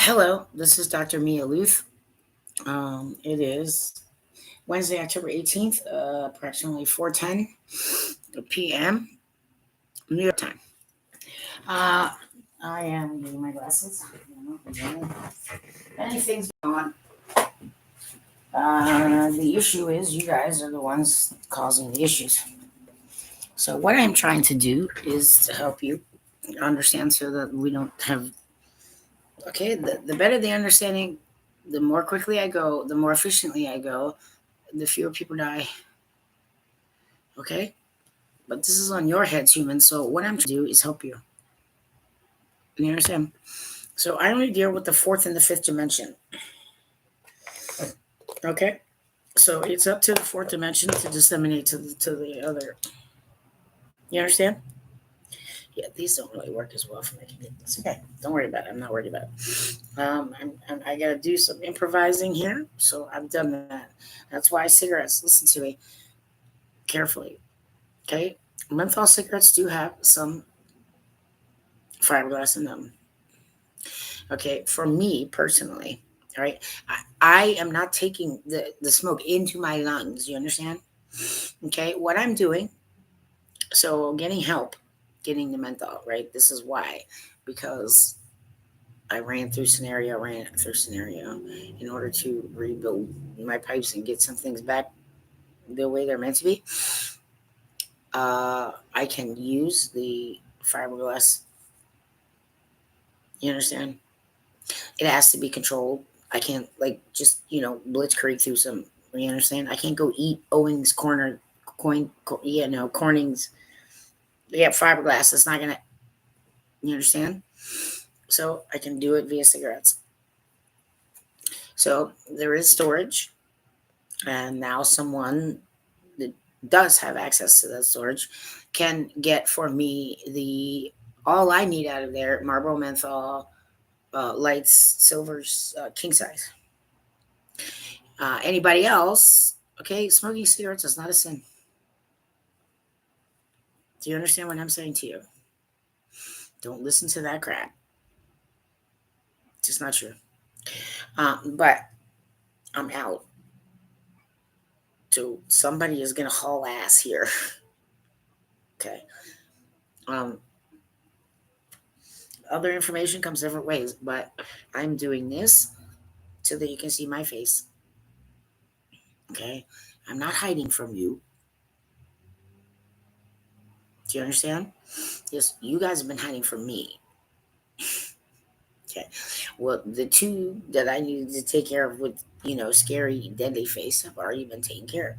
Hello, this is Dr. Mia Luth. It is Wednesday, October 18th, approximately 4:10 p.m. New York time. Uh, I am getting my glasses. Anything's going on. The issue is you guys are the ones causing the issues. So what I'm trying to do is to help you understand so that we don't have, okay, the better the understanding, the more quickly I go, the more efficiently I go, the fewer people die. Okay? But this is on your heads, human. So what I'm trying to do is help you. You understand? So I only deal with the fourth and the fifth dimension. Okay? So it's up to the fourth dimension to disseminate to the other. You understand? Yeah, these don't really work as well for me. It's okay. Don't worry about it. I'm not worried about it. I got to do some improvising here. So I've done that. That's why cigarettes, listen to me carefully. Okay? Menthol cigarettes do have some fiberglass in them. Okay, for me personally, all right, I am not taking the smoke into my lungs. You understand? Okay, what I'm doing, so getting help, getting the menthol, right? This is why, because ran through scenario in order to rebuild my pipes and get some things back the way they're meant to be. I can use the fiberglass. You understand? It has to be controlled. I can't like just blitzkrieg through some. You understand? I can't go eat Owings Corner Corning's. Yeah, fiberglass. It's not gonna. You understand? So I can do it via cigarettes. So there is storage, and now someone that does have access to that storage can get for me the all I need out of there: Marlboro menthol, lights, silvers, king size. Anybody else? Okay, smoking cigarettes is not a sin. Do you understand what I'm saying to you? Don't listen to that crap. It's just not true. But I'm out. So somebody is gonna haul ass here. Okay. Um, Other information comes different ways, but I'm doing this so that you can see my face. Okay. I'm not hiding from you. Do you understand? Yes, you guys have been hiding from me. Okay. Well, the two that I needed to take care of with, scary, deadly face have already been taken care of.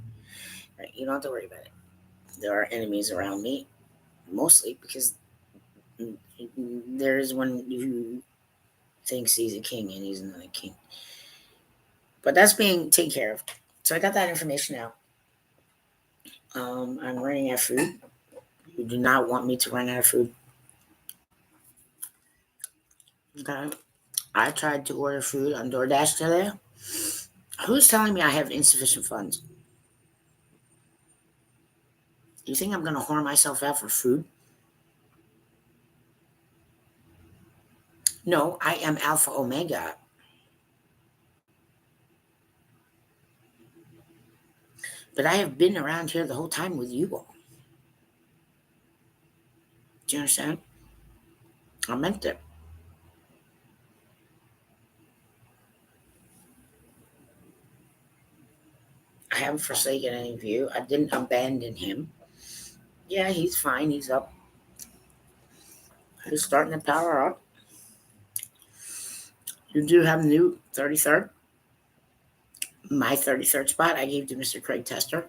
Right? You don't have to worry about it. There are enemies around me, mostly because there's one who thinks he's a king and he's not a king. But that's being taken care of. So I got that information out. I'm running out of food. You do not want me to run out of food. Okay. I tried to order food on DoorDash today. Who's telling me I have insufficient funds? You think I'm going to whore myself out for food? No, I am Alpha Omega. But I have been around here the whole time with you all. Do you understand? I meant it. I haven't forsaken any of you. I didn't abandon him. Yeah, he's fine. He's up. He's starting to power up. You do have a new 33rd. My 33rd spot I gave to Mr. Craig Tester.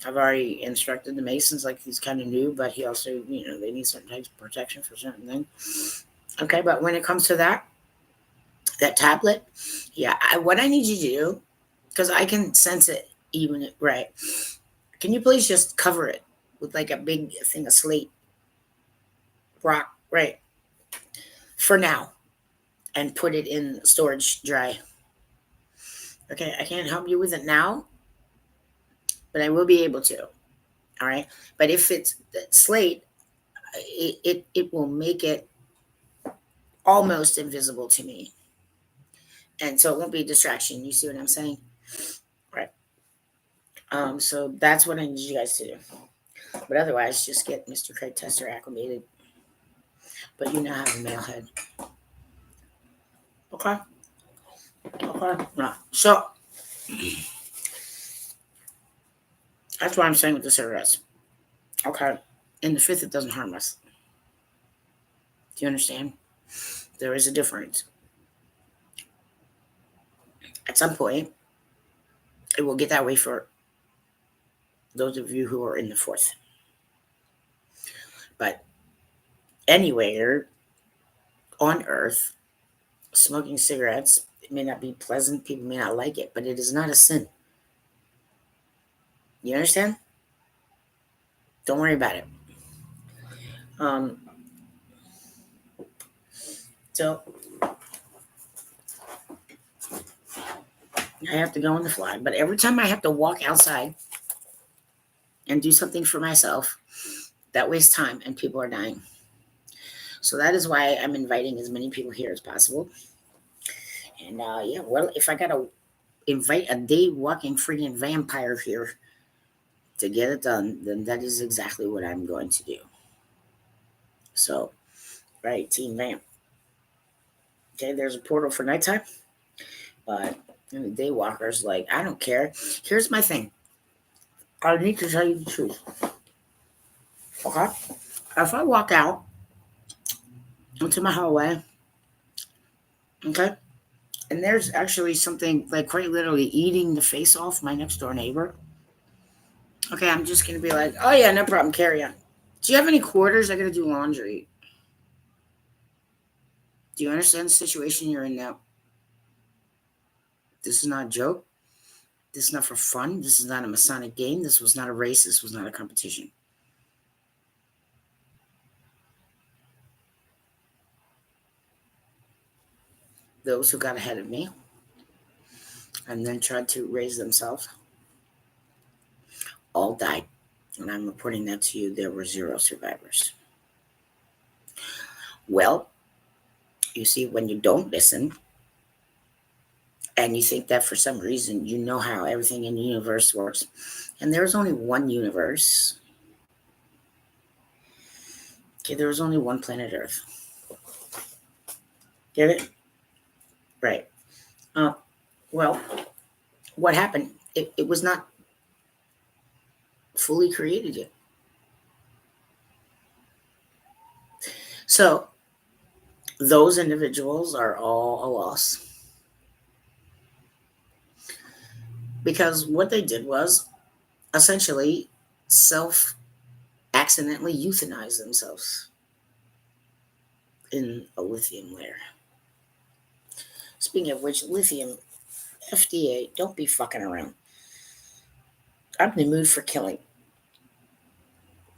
I've already instructed the Masons, like he's kind of new, but he also, they need certain types of protection for certain things. Okay, but when it comes to that tablet, yeah, what I need you to do, because I can sense it even, right? Can you please just cover it with like a big thing of slate rock, right? For now, and put it in storage dry. Okay, I can't help you with it now, but I will be able to. All right, but if it's slate, it will make it almost invisible to me. And so it won't be a distraction. You see what I'm saying? Right. So that's what I need you guys to do. But otherwise, just get Mr. Craig Tester acclimated. But you now have a male head. Okay. Okay. No. So that's what I'm saying with the cigarettes. Okay. In the fifth, it doesn't harm us. Do you understand? There is a difference. At some point, it will get that way for those of you who are in the fourth. But anywhere on earth, smoking cigarettes, it may not be pleasant, people may not like it, but it is not a sin. You understand? Don't worry about it. Um, so I have to go on the fly, but every time I have to walk outside and do something for myself, that wastes time and people are dying. So that is why I'm inviting as many people here as possible. And yeah, well, if I gotta invite a day walking freaking vampire here to get it done, then that is exactly what I'm going to do. So, right, Team Vamp. Okay, there's a portal for nighttime, but the day walkers, like, I don't care. Here's my thing. I need to tell you the truth. Okay? If I walk out into my hallway, okay, and there's actually something like quite literally eating the face off my next door neighbor, okay, I'm just gonna be like, oh yeah, no problem, carry on. Do you have any quarters? I gotta do laundry. Do you understand the situation you're in now? This is not a joke. This is not for fun. This is not a Masonic game. This was not a race. This was not a competition. Those who got ahead of me and then tried to raise themselves all died. And I'm reporting that to you. There were zero survivors. Well, you see, when you don't listen and you think that for some reason you know how everything in the universe works, and there's only one universe, okay, there was only one planet Earth. Get it? Right. Uh, well, what happened? It was not fully created yet. So those individuals are all a loss because what they did was essentially self accidentally euthanize themselves in a lithium layer. Speaking of which, lithium, FDA, don't be fucking around. I'm in the mood for killing.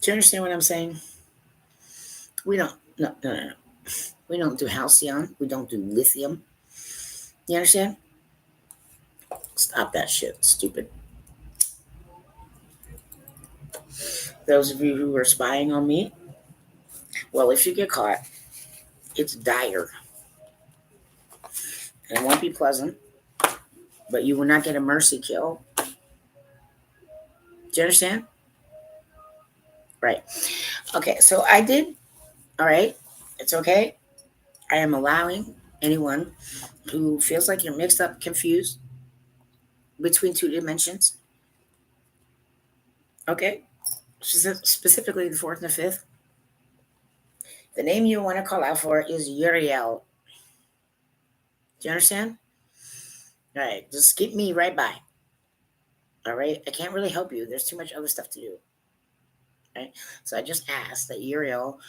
Do you understand what I'm saying? We don't, no, no, no, no. We don't do halcyon. We don't do lithium. You understand? Stop that shit, stupid. Those of you who are spying on me, well, if you get caught, it's dire. And it won't be pleasant, but you will not get a mercy kill. Do you understand? Right. Okay, so I did. All right. It's okay. I am allowing anyone who feels like you're mixed up, confused between two dimensions. Okay. Specifically the fourth and the fifth. The name you want to call out for is Uriel. Do you understand? All right. Just keep me right by. All right. I can't really help you. There's too much other stuff to do. Right. So I just asked that Uriel,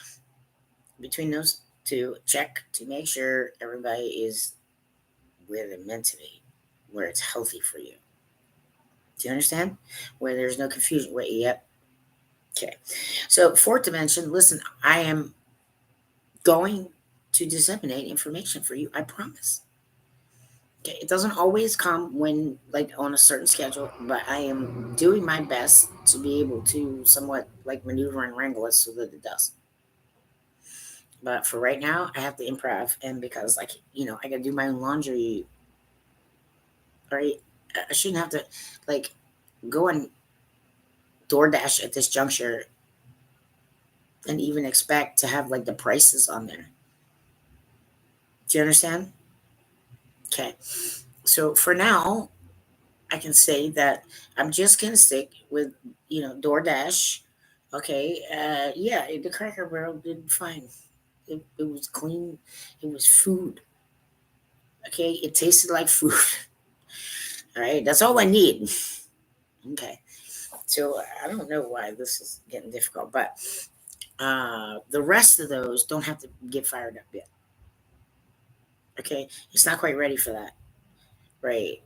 between those two, check to make sure everybody is where they're meant to be, where it's healthy for you. Do you understand? Where there's no confusion. Wait, yep. Okay. So, fourth dimension, listen, I am going to disseminate information for you. I promise. Okay. It doesn't always come when, like, on a certain schedule, but I am doing my best to be able to somewhat, like, maneuver and wrangle it so that it does. But for right now, I have to improv. And because, like, I got to do my own laundry right? I shouldn't have to like go on DoorDash at this juncture and even expect to have like the prices on there. Do you understand? Okay. So for now, I can say that I'm just gonna stick with DoorDash. Okay. Yeah, the Cracker Barrel did fine. It was clean. It was food. Okay, it tasted like food. All right, that's all I need. Okay, so I don't know why this is getting difficult, but the rest of those don't have to get fired up yet. Okay, it's not quite ready for that. Right,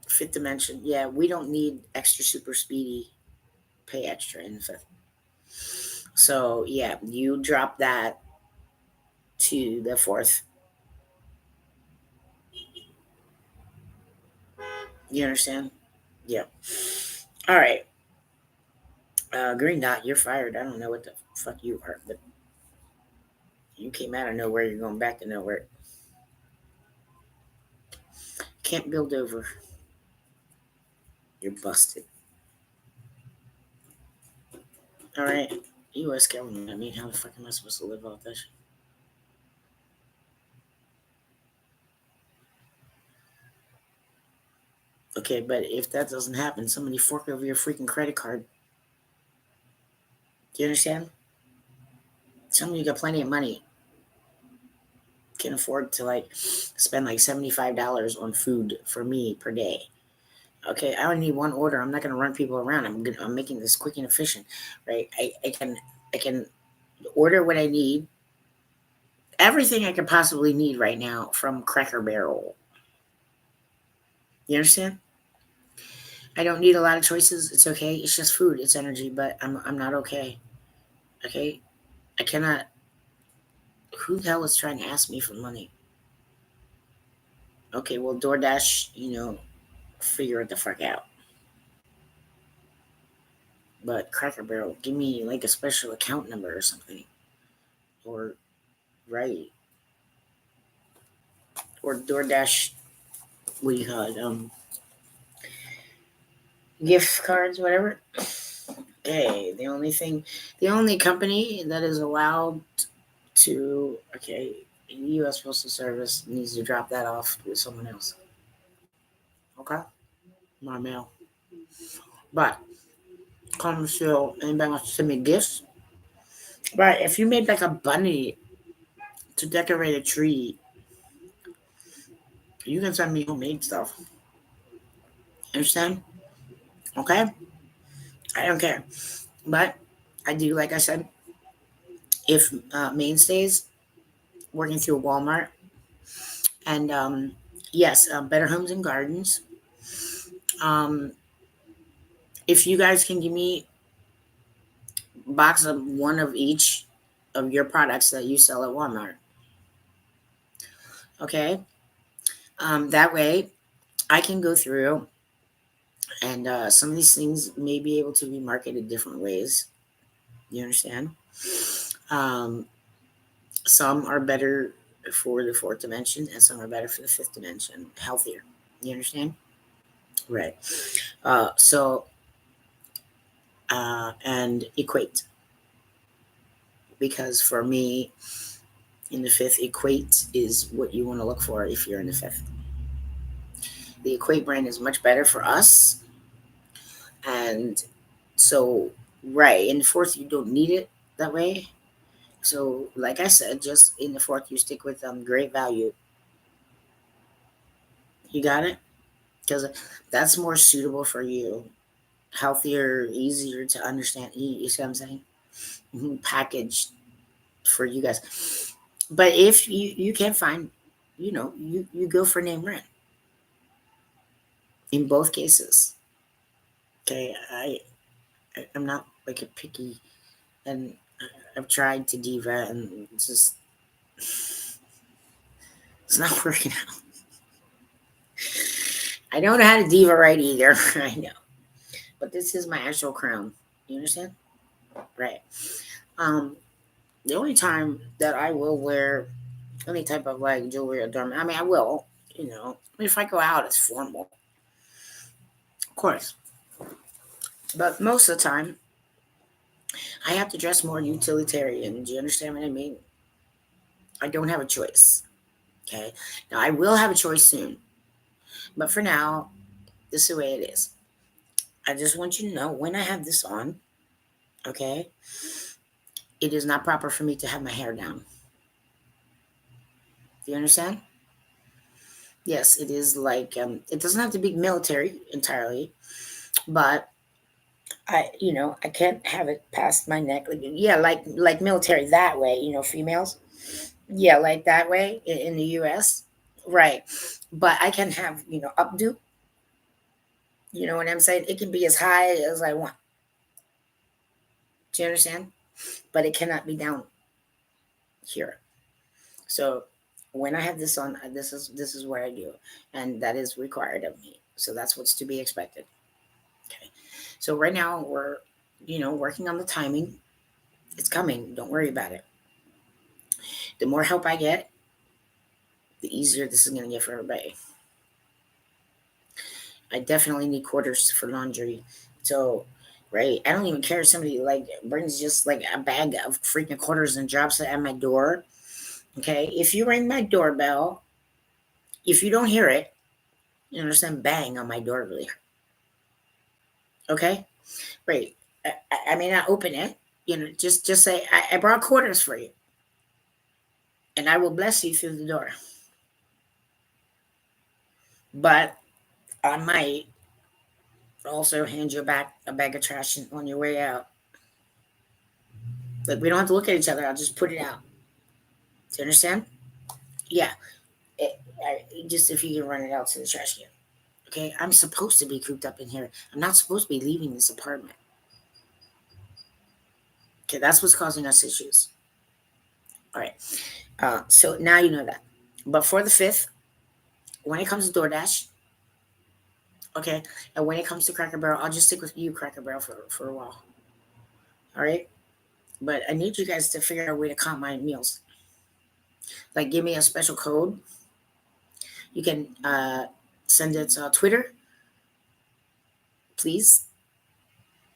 fifth dimension. Yeah, we don't need extra super speedy. Pay extra in the fifth. So yeah, you drop that to the fourth. You understand? Yeah. All right. Green dot, you're fired. I don't know what the fuck you are, but you came out of nowhere. You're going back to nowhere. Can't build over. You're busted. All right. U.S. government. I mean, how the fuck am I supposed to live off this? Okay, but if that doesn't happen, somebody fork over your freaking credit card. Do you understand? Somebody got plenty of money can afford to like spend like $75 on food for me per day. Okay, I only need one order. I'm not going to run people around. I'm making this quick and efficient, right? I can order what I need, everything I could possibly need right now from Cracker Barrel. You understand? I don't need a lot of choices. It's okay. It's just food. It's energy, but I'm not okay. Okay, I cannot. Who the hell is trying to ask me for money? Okay, well DoorDash, figure it the fuck out. But Cracker Barrel, give me like a special account number or something, or right, or DoorDash. We had gift cards, whatever. Okay, the only company that is allowed to, okay, U.S. Postal Service needs to drop that off with someone else. Okay, my mail. But comes to anybody wants to send me gifts. But if you made like a bunny to decorate a tree, you can send me homemade stuff. Understand? Okay, I don't care. But I do, like I said, if mainstays working through Walmart and yes, Better Homes and Gardens. Um, if you guys can give me a box of one of each of your products that you sell at Walmart, okay, that way I can go through and some of these things may be able to be marketed different ways. You understand? Um, some are better for the fourth dimension, and some are better for the fifth dimension, healthier. You understand? Right. And equate, because for me, in the fifth, equate is what you want to look for if you're in the fifth. The equate brand is much better for us, and so right in the fourth, you don't need it that way. So, like I said, just in the fourth, you stick with great value. You got it, because that's more suitable for you, healthier, easier to understand. You see what I'm saying? Packaged for you guys. But if you can't find, you go for name brand in both cases. Okay, I'm not like a picky, and I've tried to diva, and it's not working out. I don't know how to diva right either. I know, but this is my actual crown. You understand? Right. Um, the only time that I will wear any type of like jewelry or adornment, I mean, I will. If I go out, it's formal. course. But most of the time, I have to dress more utilitarian. Do you understand what I mean? I don't have a choice. Okay. Now, I will have a choice soon. But for now, this is the way it is. I just want you to know when I have this on, okay, it is not proper for me to have my hair down. Do you understand? Yes, it is like, it doesn't have to be military entirely, but I can't have it past my neck. Like, yeah, like military that way, females. Yeah, like that way in the US. Right. But I can have, updo. You know what I'm saying? It can be as high as I want. Do you understand? But it cannot be down here. So when I have this on, this is what I do, and that is required of me. So that's what's to be expected. Okay. So right now we're, working on the timing. It's coming. Don't worry about it. The more help I get, the easier this is going to get for everybody. I definitely need quarters for laundry. So, right, I don't even care if somebody like brings just like a bag of freaking quarters and drops it at my door. Okay, if you ring my doorbell, if you don't hear it, you understand, bang on my doorbell. Okay, right. I may not open it. Just say I brought quarters for you, and I will bless you through the door. But I might also hand you back a bag of trash on your way out. Like, we don't have to look at each other. I'll just put it out. Do you understand? Yeah. Just if you can run it out to the trash can. Okay. I'm supposed to be cooped up in here. I'm not supposed to be leaving this apartment. Okay. That's what's causing us issues. All right. So now you know that. But for the fifth, when it comes to DoorDash, okay, and when it comes to Cracker Barrel, I'll just stick with you, Cracker Barrel, for a while. All right. But I need you guys to figure out a way to count my meals. Like, give me a special code. You can send it to Twitter, please.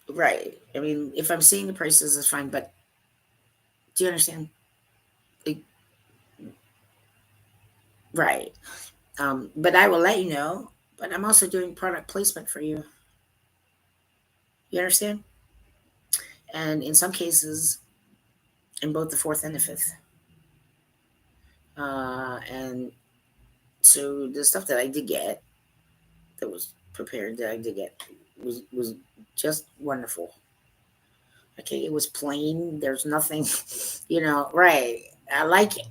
Right. I mean, if I'm seeing the prices, it's fine. But do you understand? Like, right. But I will let you know. But I'm also doing product placement for you. You understand? And in some cases, in both the fourth and the fifth. And so the stuff that I did get, that was prepared, that I did get, was just wonderful. Okay, it was plain. There's nothing, right. I like it.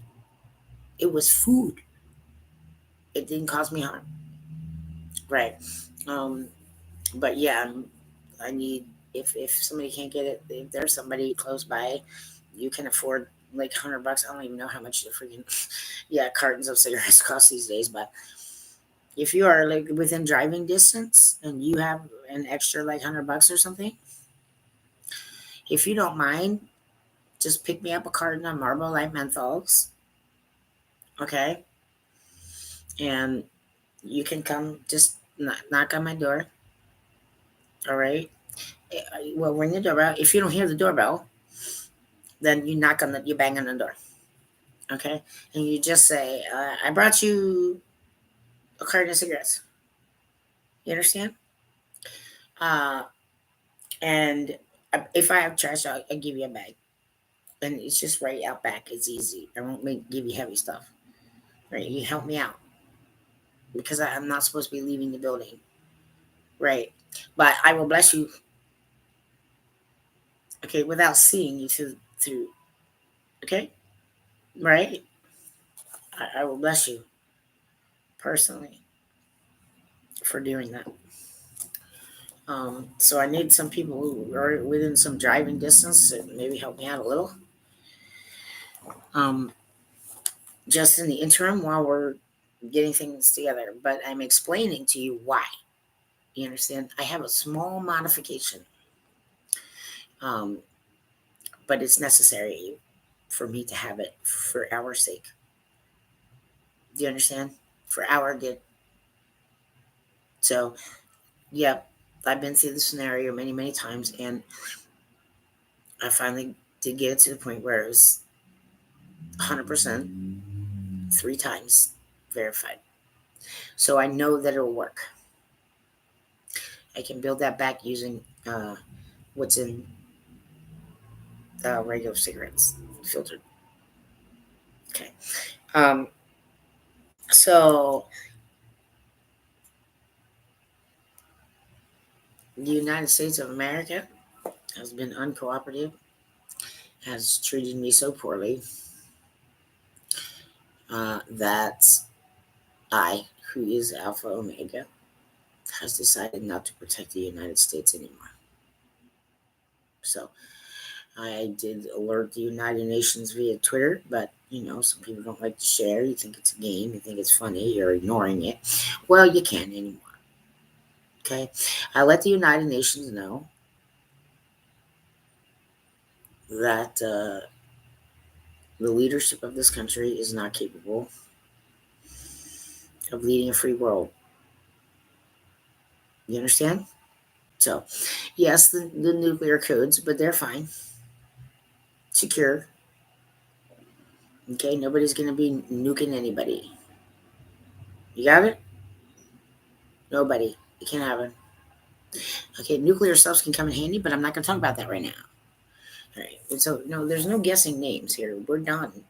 It was food. It didn't cause me harm. Right. Um, but yeah, I need, if somebody can't get it, if there's somebody close by, you can afford like $100. I don't even know how much the freaking yeah cartons of cigarettes cost these days. But if you are like within driving distance and you have an extra like $100 or something, if you don't mind, just pick me up a carton of Marlboro Light menthols. Okay, and you can come just knock on my door. All right. Well, ring the doorbell. If you don't hear the doorbell, then you bang on the door. Okay, and you just say, "I brought you a carton of cigarettes." You understand? Uh, and if I have trash, I'll give you a bag, and it's just right out back. It's easy. I won't give you heavy stuff. Right? You help me out because I'm not supposed to be leaving the building. Right? But I will bless you. Okay, without seeing you through. Okay, right? I will bless you personally for doing that. So I need some people who are within some driving distance to maybe help me out a little. Um, just in the interim while we're getting things together. But I'm explaining to you why. You understand? I have a small modification, um, but it's necessary for me to have it for our sake. Do you understand? For our good. So, yep. I've been through the scenario many, many times, and I finally did get it to the point where it was 100% 3 times verified. So I know that it'll work. I can build that back using what's in regular cigarettes, filtered. Okay. Um, so the United States of America has been uncooperative, has treated me so poorly that I, who is Alpha Omega, has decided not to protect the United States anymore. So I did alert the United Nations via Twitter, but some people don't like to share. You think it's a game, you think it's funny, you're ignoring it. Well, you can't anymore. Okay. I let the United Nations know that the leadership of this country is not capable of leading a free world. You understand? So, yes, the nuclear codes, but they're fine. Secure. Okay, nobody's going to be nuking anybody. You got it? Nobody. You can't have it. Okay, nuclear stuff can come in handy, but I'm not going to talk about that right now. All right. And so, no, there's no guessing names here. We're done.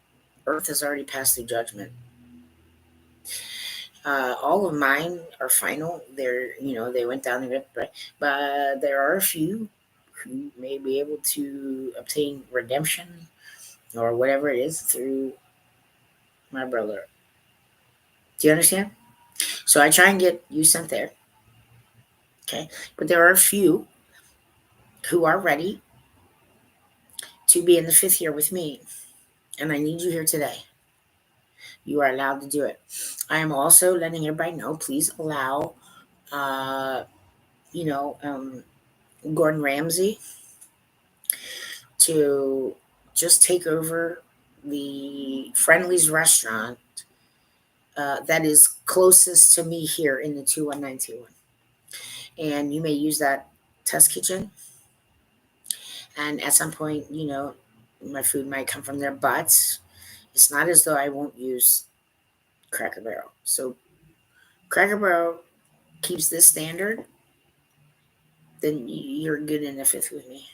Earth has already passed through judgment. All of mine are final. They went down the rip, right? But there are a few who may be able to obtain redemption or whatever it is through my brother. Do you understand? So I try and get you sent there. Okay. But there are a few who are ready to be in the fifth year with me. And I need you here today. You are allowed to do it. I am also letting everybody know, please allow, uh, you know, um, Gordon Ramsay to just take over the Friendly's restaurant that is closest to me here in the 21921. And you may use that test kitchen. And at some point, my food might come from there, but it's not as though I won't use Cracker Barrel. So Cracker Barrel keeps this standard, then you're good in the fifth with me.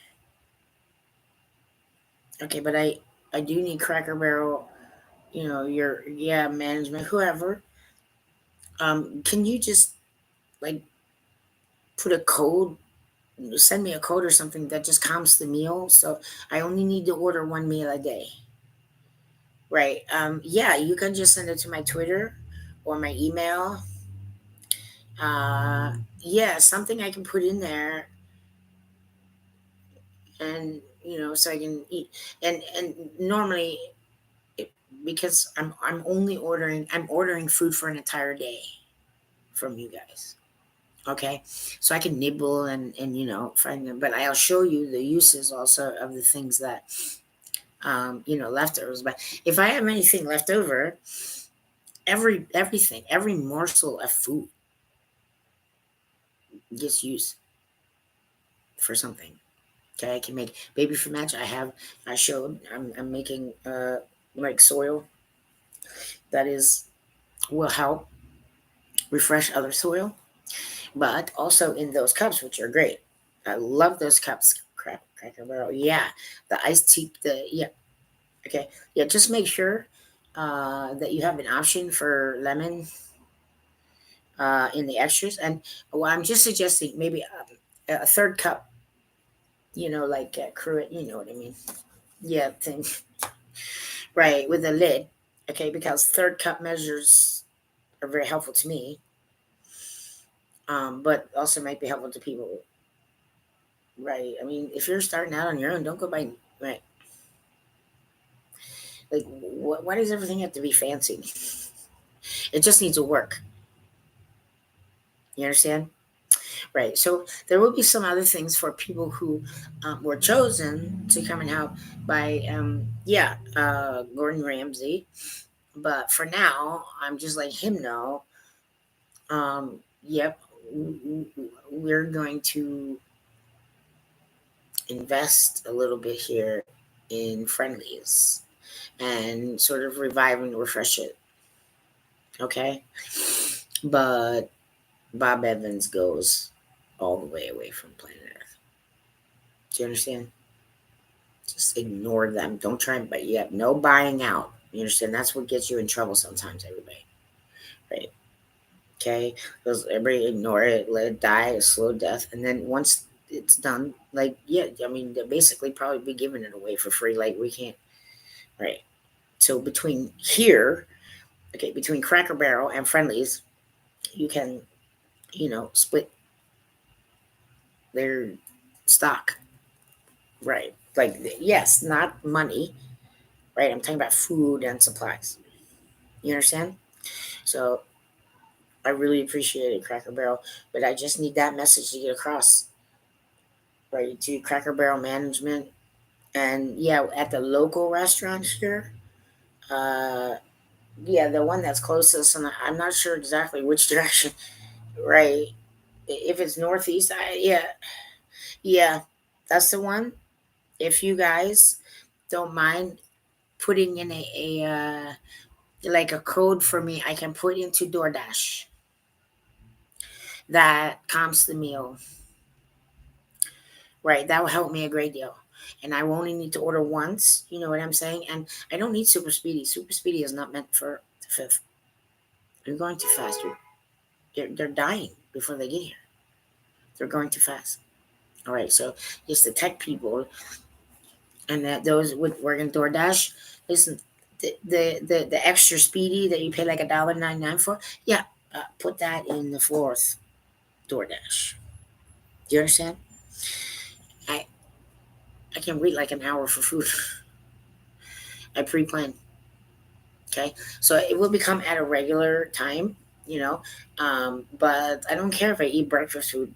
Okay, but I do need Cracker Barrel, your management, whoever. Can you just like put a code, send me a code or something that just counts the meal? So I only need to order one meal a day. Right. Yeah, you can just send it to my Twitter or my email. Yeah, something I can put in there, and so I can eat. And normally, it, because I'm ordering food for an entire day from you guys. Okay, so I can nibble and find them, but I'll show you the uses also of the things that leftovers. But if I have anything left over, every morsel of food gets used for something. Okay, I can make baby ferment. I showed I'm making like soil that is will help refresh other soil, but also in those cups, which are great. I love those cups. Cracker Barrel. Yeah, the iced tea. Okay. Yeah, just make sure that you have an option for lemon in the extras. And well, I'm just suggesting maybe a third cup. Like Cruet. You know what I mean? Yeah, thing. Right, with a lid. Okay, because third cup measures are very helpful to me, but also might be helpful to people. Right. I mean, if you're starting out on your own, don't go by right. Like, why does everything have to be fancy? It just needs to work. You understand? Right. So there will be some other things for people who were chosen to come and help by, Gordon Ramsay. But for now, I'm just letting him know. Yep. we're going to invest a little bit here in friendlies and sort of revive and refresh it. Okay. But Bob Evans goes all the way away from planet Earth. Do you understand? Just ignore them. Don't try and buy. Yeah, no buying out. You understand? That's what gets you in trouble sometimes, everybody. Right? Okay? Because everybody ignore it, let it die a slow death. And then once it's done, like, yeah, I mean, they'll basically probably be giving it away for free. Like, we can't. Right? So between here, okay, between Cracker Barrel and Friendlies, you can, split their stock. Right? Like, yes, not money. Right? I'm talking about food and supplies. You understand? So I really appreciate it, Cracker Barrel, but I just need that message to get across, right, to Cracker Barrel management. And yeah, at the local restaurants here, uh, yeah, the one that's closest, and I'm not sure exactly which direction, right? If it's northeast, yeah, that's the one. If you guys don't mind putting in like a code for me, I can put into DoorDash that comps the meal. Right, that will help me a great deal. And I will only need to order once, you know what I'm saying? And I don't need super speedy. Super speedy is not meant for the fifth. You're going too fast. They're dying before they get here. They're going too fast. All right, so it's the tech people and that those with working DoorDash. Listen, the extra speedy that you pay like $1.99 for, yeah, put that in the fourth DoorDash. Do you understand? I I can wait like an hour for food. I pre-plan. Okay, so it will become at a regular time, you know. But I don't care if I eat breakfast food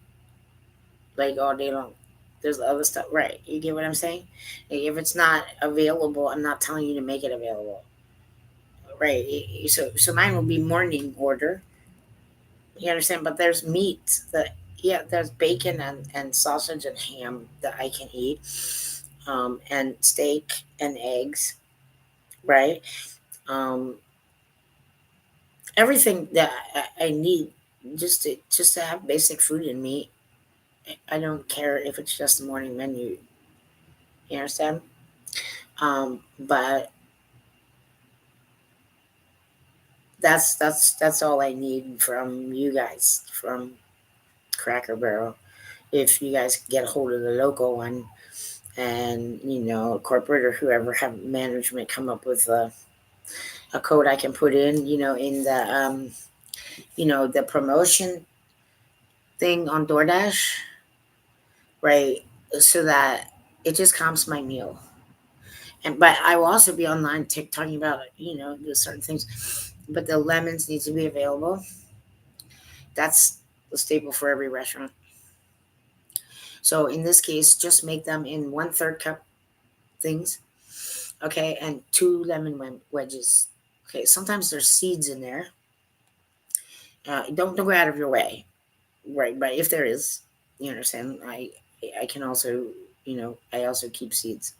like all day long. There's other stuff, right? You get what I'm saying? Like, if it's not available, I'm not telling you to make it available, right? So mine will be morning order. You understand? But there's meat that, yeah, there's bacon and sausage and ham that I can eat, and steak and eggs, right? Um, Everything that I need just to have basic food in me. I don't care if it's just the morning menu. You understand? But that's all I need from you guys, from Cracker Barrel. If you guys get a hold of the local one, and corporate or whoever have management come up with a code I can put in, in the promotion thing on DoorDash, right? So that it just calms my meal. And but I will also be online talking about the certain things. But the lemons need to be available. That's the staple for every restaurant. So in this case, just make them in 1/3 cup things, okay, and two lemon wedges. Okay, sometimes there's seeds in there. Don't go out of your way, right? But if there is, you understand, I can also, I also keep seeds,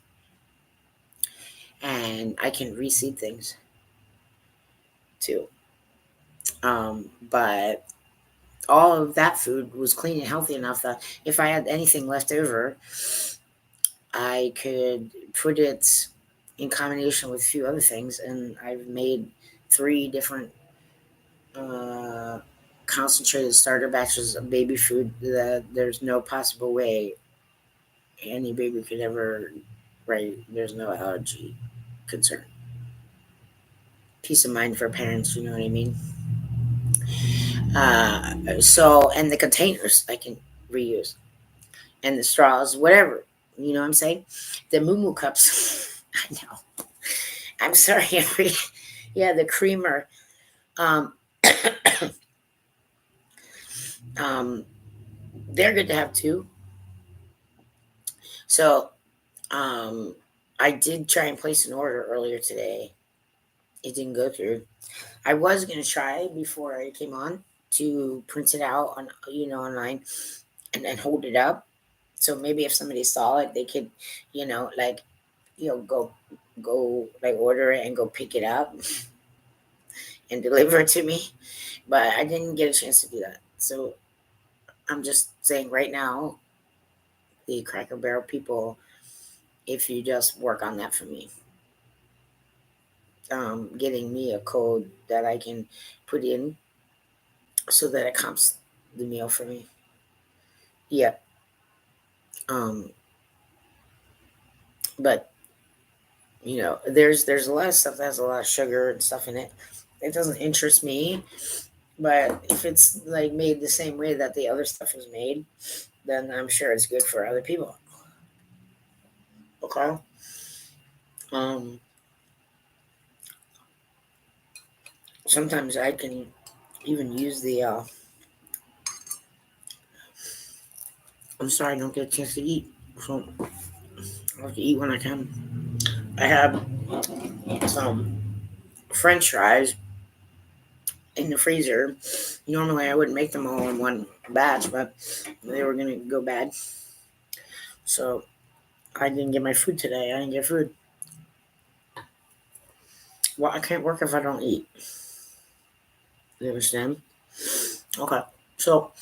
and I can reseed things too. But all of that food was clean and healthy enough that if I had anything left over, I could put it in combination with a few other things, and I've made 3 different uh, concentrated starter batches of baby food that there's no possible way any baby could ever. Right? There's no allergy concern. Peace of mind for parents. You know what I mean? So, and the containers I can reuse, and the straws, whatever. You know what I'm saying? The moo cups. I know. I'm sorry. Yeah, the creamer. Um, um, they're good to have too. So, um, I did try and place an order earlier today. It didn't go through. I was gonna try before I came on to print it out on online and then hold it up. So maybe if somebody saw it, they could, like, go like order it and go pick it up and deliver it to me. But I didn't get a chance to do that. So I'm just saying right now, the Cracker Barrel people, if you just work on that for me, getting me a code that I can put in so that it comps the meal for me. Yeah. Um, but there's a lot of stuff that has a lot of sugar and stuff in it. It doesn't interest me, but if it's like made the same way that the other stuff was made, then I'm sure it's good for other people. Okay. Um, Sometimes I can even use the. I'm sorry, I don't get a chance to eat, so I have to eat when I can. I have some French fries in the freezer. Normally, I wouldn't make them all in one batch, but they were gonna go bad, so I didn't get my food today. I didn't get food. Well, I can't work if I don't eat. You understand? Okay, so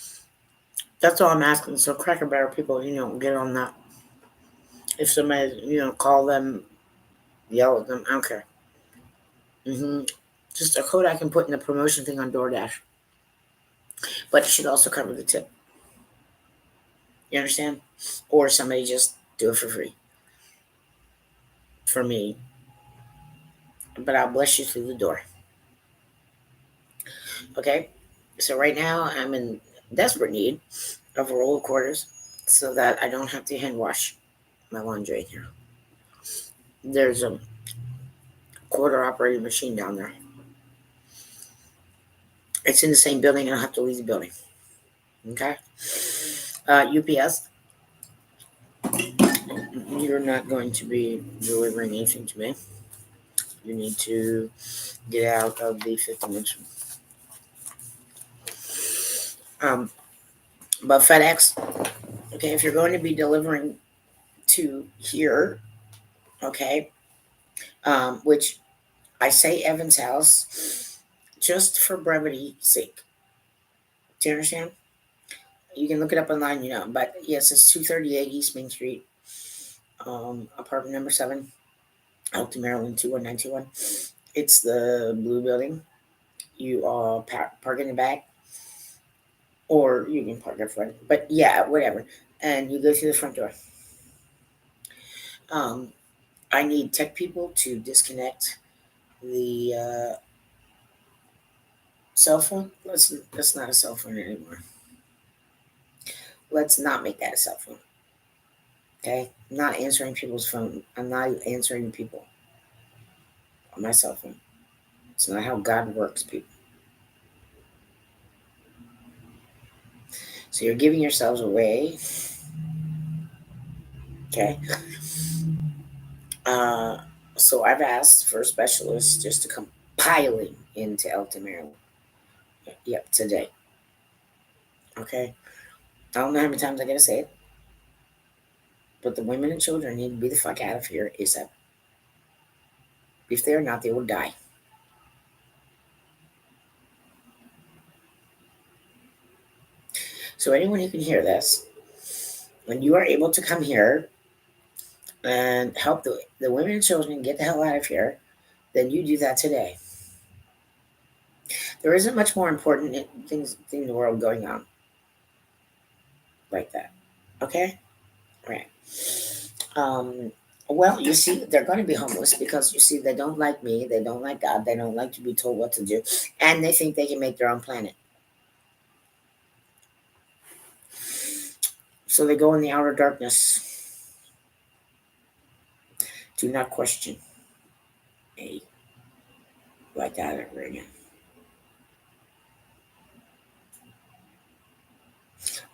that's all I'm asking. So Cracker Barrel people, get on that. If somebody, call them, yell at them, I don't care. Just a code I can put in the promotion thing on DoorDash, but it should also cover the tip. You understand? Or somebody just do it for free for me, but I'll bless you through the door. Okay? So right now I'm in desperate need of a roll of quarters so that I don't have to hand wash my laundry here. There's a quarter operating machine down there. It's in the same building. I don't have to leave the building. Okay? UPS, you're not going to be delivering anything to me. You need to get out of the fifth dimension. Um, but FedEx, okay, if you're going to be delivering to here, okay, which I say Evan's house just for brevity's sake. Do you understand? You can look it up online, but yes, it's 238 East Main Street, apartment number 7, Elkton, Maryland, 21921. It's the blue building. You park in the back, or you can park up front, but yeah, whatever. And you go through the front door. Um, I need tech people to disconnect the cell phone. That's not a cell phone anymore. Let's not make that a cell phone. Okay, I'm not answering people's phone. I'm not answering people on my cell phone. It's not how God works, people. So you're giving yourselves away. Okay. Uh, so I've asked for a specialist just to come piling into Elkton, Maryland. Yep, today. Okay. I don't know how many times I gotta say it, but the women and children need to be the fuck out of here ASAP. If they're not, they will die. So anyone who can hear this, when you are able to come here and help the women and children get the hell out of here, then you do that today. There isn't much more important things in the world going on like that. Okay? Right. Um, well, you see, they're going to be homeless because you see, they don't like me, they don't like God, they don't like to be told what to do, and they think they can make their own planet. So they go in the outer darkness. Do not question me like that ever again.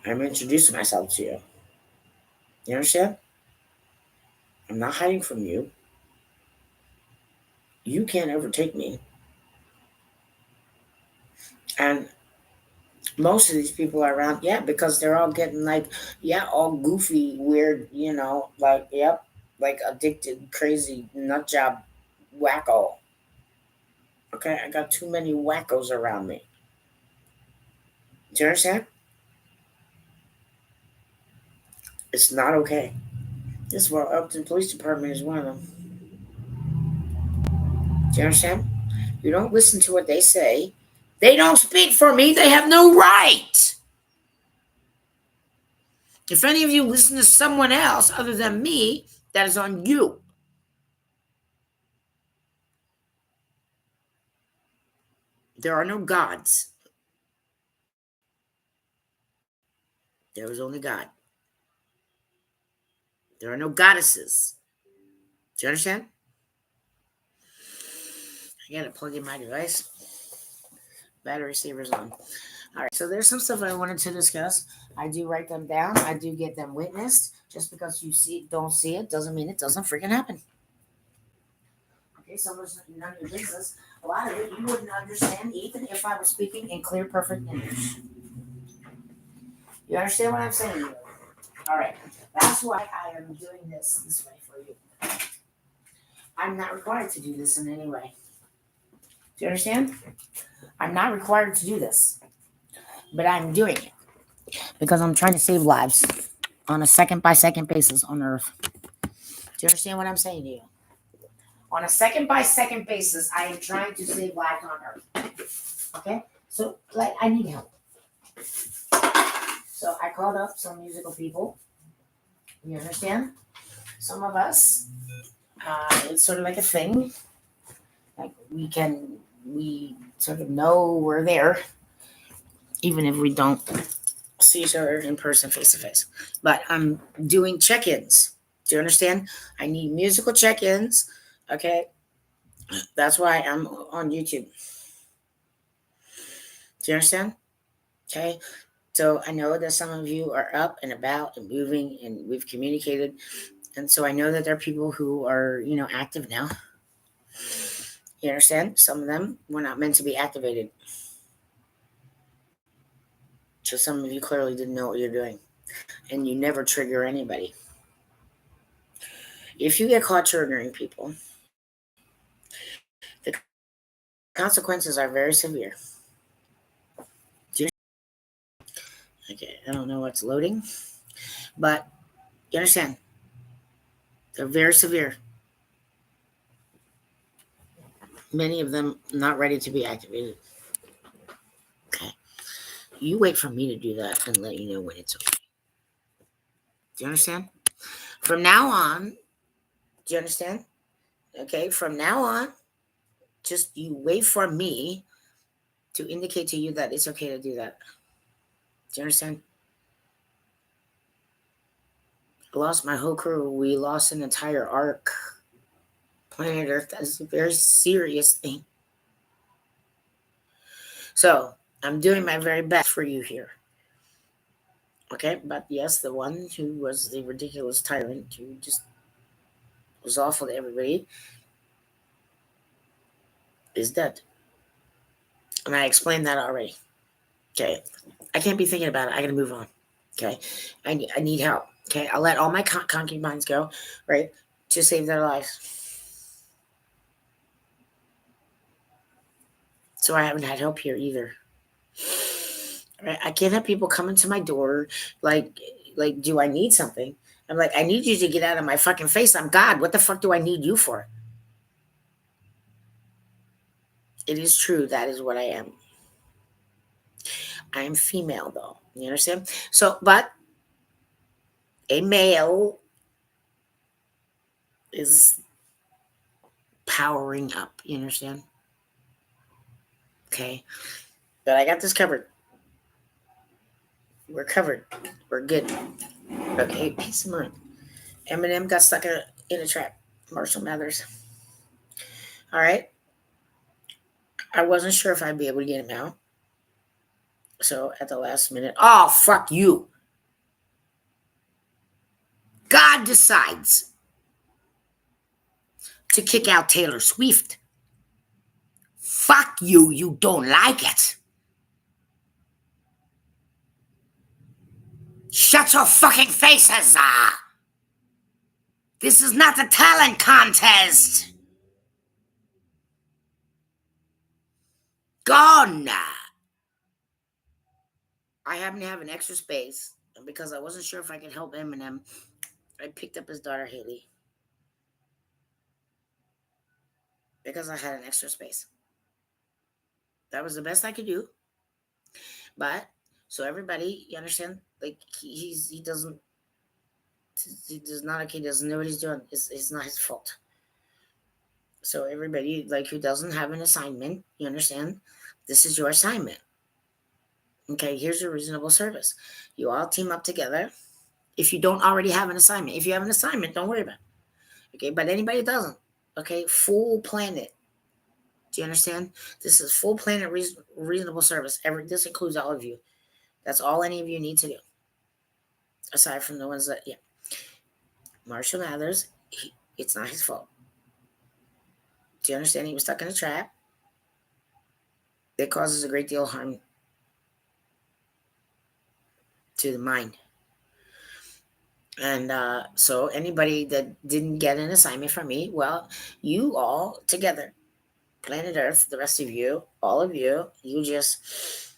I'm introducing myself to you. You understand? I'm not hiding from you. You can't overtake me. And Most of these people are around, yeah, because they're all getting like, yeah, all goofy, weird, like, yep, like addicted, crazy, nut job, wacko. Okay, I got too many wackos around me. Do you understand? It's not okay. This well, Elkton Police Department is one of them. Do you understand? You don't listen to what they say. They don't speak for me. They have no right. If any of you listen to someone else other than me, that is on you. There are no gods. There is only God. There are no goddesses. Do you understand? I gotta plug in my device. Battery saver's on. All right, so there's some stuff I wanted to discuss. I do write them down. I do get them witnessed. Just because you don't see it doesn't mean it doesn't freaking happen. Okay, some of it's none of your business. A lot of it you wouldn't understand even if I was speaking in clear, perfect English. You understand what I'm saying? All right, that's why I am doing this way for you. I'm not required to do this in any way. Do you understand? I'm not required to do this, but I'm doing it because I'm trying to save lives on a second by second basis on Earth. Do you understand what I'm saying to you? On a second by second basis, I am trying to save lives on Earth. Okay? So, like, I need help. So, I called up some musical people. You understand? Some of us, it's sort of like a thing. Like, we sort of know we're there, even if we don't see each other in person, face to face. But I'm doing check ins. Do you understand? I need musical check ins. Okay? That's why I'm on YouTube. Do you understand? Okay. So I know that some of you are up and about and moving and we've communicated. And so I know that there are people who are, active now. You understand? Some of them were not meant to be activated. So some of you clearly didn't know what you're doing. And you never trigger anybody. If you get caught triggering people, the consequences are very severe. Okay, I don't know what's loading, but you understand? They're very severe. Many of them not ready to be activated. Okay. You wait for me to do that and let you know when it's okay. Do you understand? From now on, do you understand? Okay, from now on, just you wait for me to indicate to you that it's okay to do that. Do you understand? I lost my whole crew. We lost an entire arc. Planet Earth. That's a very serious thing. So I'm doing my very best for you here. Okay, but yes, the one who was the ridiculous tyrant who just was awful to everybody is dead. And I explained that already. Okay. I can't be thinking about it. I gotta move on. Okay. I need help. Okay. I'll let all my concubines go, right? To save their lives. So I haven't had help here either. Right? I can't have people coming to my door like, do I need something? I'm like, I need you to get out of my fucking face. I'm God. What the fuck do I need you for? It is true. That is what I am. I am female, though. You understand? So, but a male is powering up. You understand? Okay. But I got this covered. We're covered. We're good. Okay. Peace of mind. Eminem got stuck in a trap. Marshall Mathers. All right. I wasn't sure if I'd be able to get him out. So at the last minute, oh, fuck you. God decides to kick out Taylor Swift. Fuck you. You don't like it. Shut your fucking faces! This is not a talent contest! Gone! I happen to have an extra space, and because I wasn't sure if I could help Eminem, I picked up his daughter Haley. Because I had an extra space. That was the best I could do. But so everybody, you understand? Like he doesn't he does not okay, doesn't know what he's doing. It's not his fault. So everybody like who doesn't have an assignment, you understand? This is your assignment. Okay, here's your reasonable service. You all team up together. If you don't already have an assignment, if you have an assignment, don't worry about it. Okay, but anybody doesn't. Okay, full planet. Do you understand? This is full planet reasonable service. This includes all of you. That's all any of you need to do. Aside from the ones that, yeah. Marshall Mathers, it's not his fault. Do you understand? He was stuck in a trap that causes a great deal of harm to the mind. And so anybody that didn't get an assignment from me, well, you all together, planet Earth, the rest of you, all of you, you just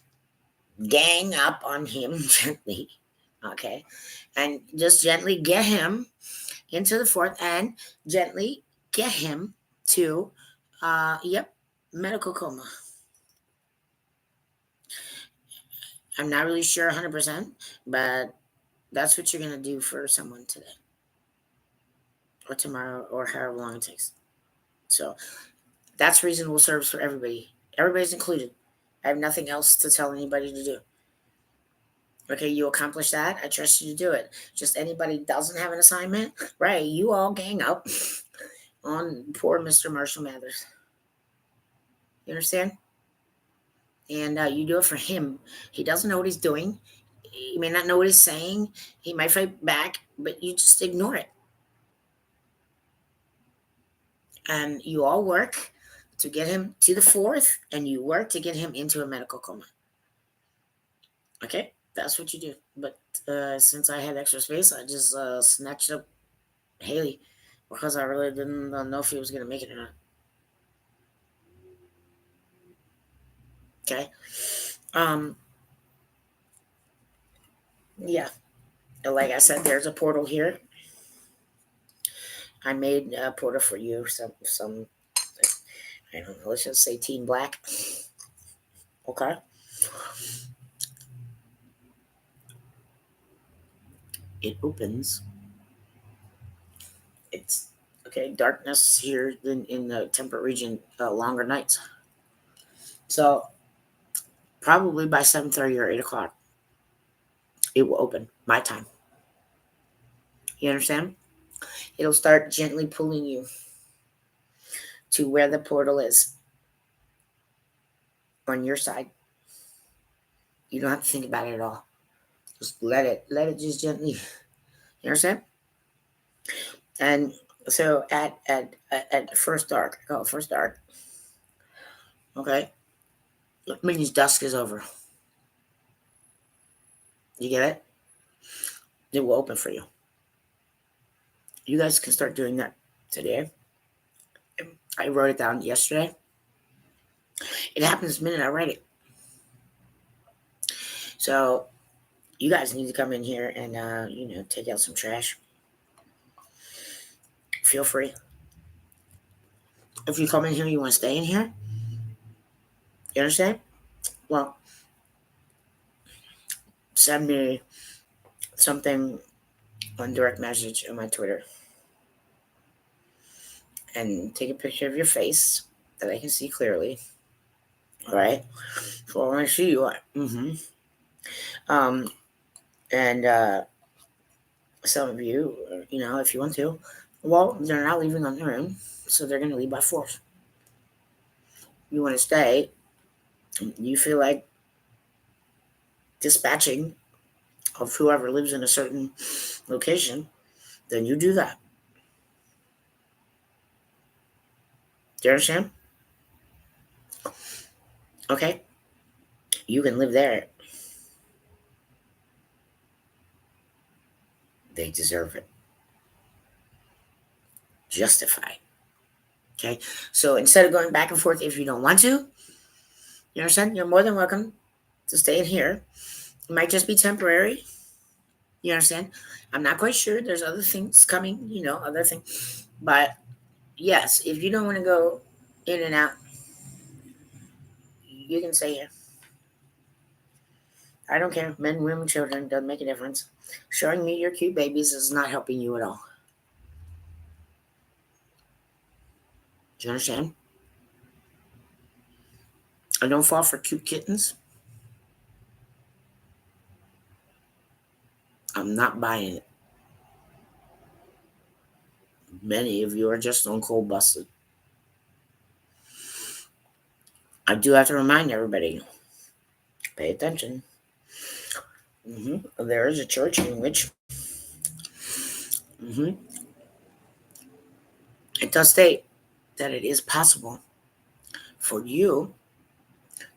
gang up on him gently, okay? And just gently get him into the fort and gently get him to, medical coma. I'm not really sure 100%, but that's what you're going to do for someone today or tomorrow or however long it takes. So that's reasonable service for everybody. Everybody's included. I have nothing else to tell anybody to do. Okay, you accomplish that. I trust you to do it. Just anybody doesn't have an assignment, right? You all gang up on poor Mr. Marshall Mathers. You understand? And you do it for him. He doesn't know what he's doing. He may not know what he's saying. He might fight back, but you just ignore it. And you all work to get him to the fourth, and you work to get him into a medical coma. Okay, that's what you do. But since I had extra space, I just snatched up Haley because I really didn't know if he was going to make it or not. Okay. Yeah. Like I said, there's a portal here. I made a portal for you. Some I don't know. Let's just say Team Black. Okay. It opens. It's okay. Darkness here in the temperate region. Longer nights. So probably by 7:30 or 8 o'clock, it will open my time. You understand? It'll start gently pulling you to where the portal is on your side. You don't have to think about it at all. Just let it just gently. You understand? And so at first dark, first dark. Okay, it means dusk is over. You get it? It will open for you. You guys can start doing that today. I wrote it down yesterday. It happens the minute I write it. So you guys need to come in here and take out some trash. Feel free. If you come in here, you want to stay in here. You understand? Well, send me something on direct message on my Twitter. And take a picture of your face that I can see clearly. All right. So when I see you, and some of you, if you want to, well, they're not leaving on their own, so they're going to leave by force. You want to stay, you feel like dispatching of whoever lives in a certain location, then you do that. Do you understand? Okay. You can live there. They deserve it. Justified. Okay. So instead of going back and forth, if you don't want to, you understand, you're more than welcome to stay in here. It might just be temporary. You understand? I'm not quite sure. There's other things coming, other things. But yes, if you don't want to go in and out, you can stay here. I don't care. Men, women, children, doesn't make a difference. Showing me your cute babies is not helping you at all. Do you understand? I don't fall for cute kittens. I'm not buying it. Many of you are just on cold busted. I do have to remind everybody, pay attention. There is a church in which it does state that it is possible for you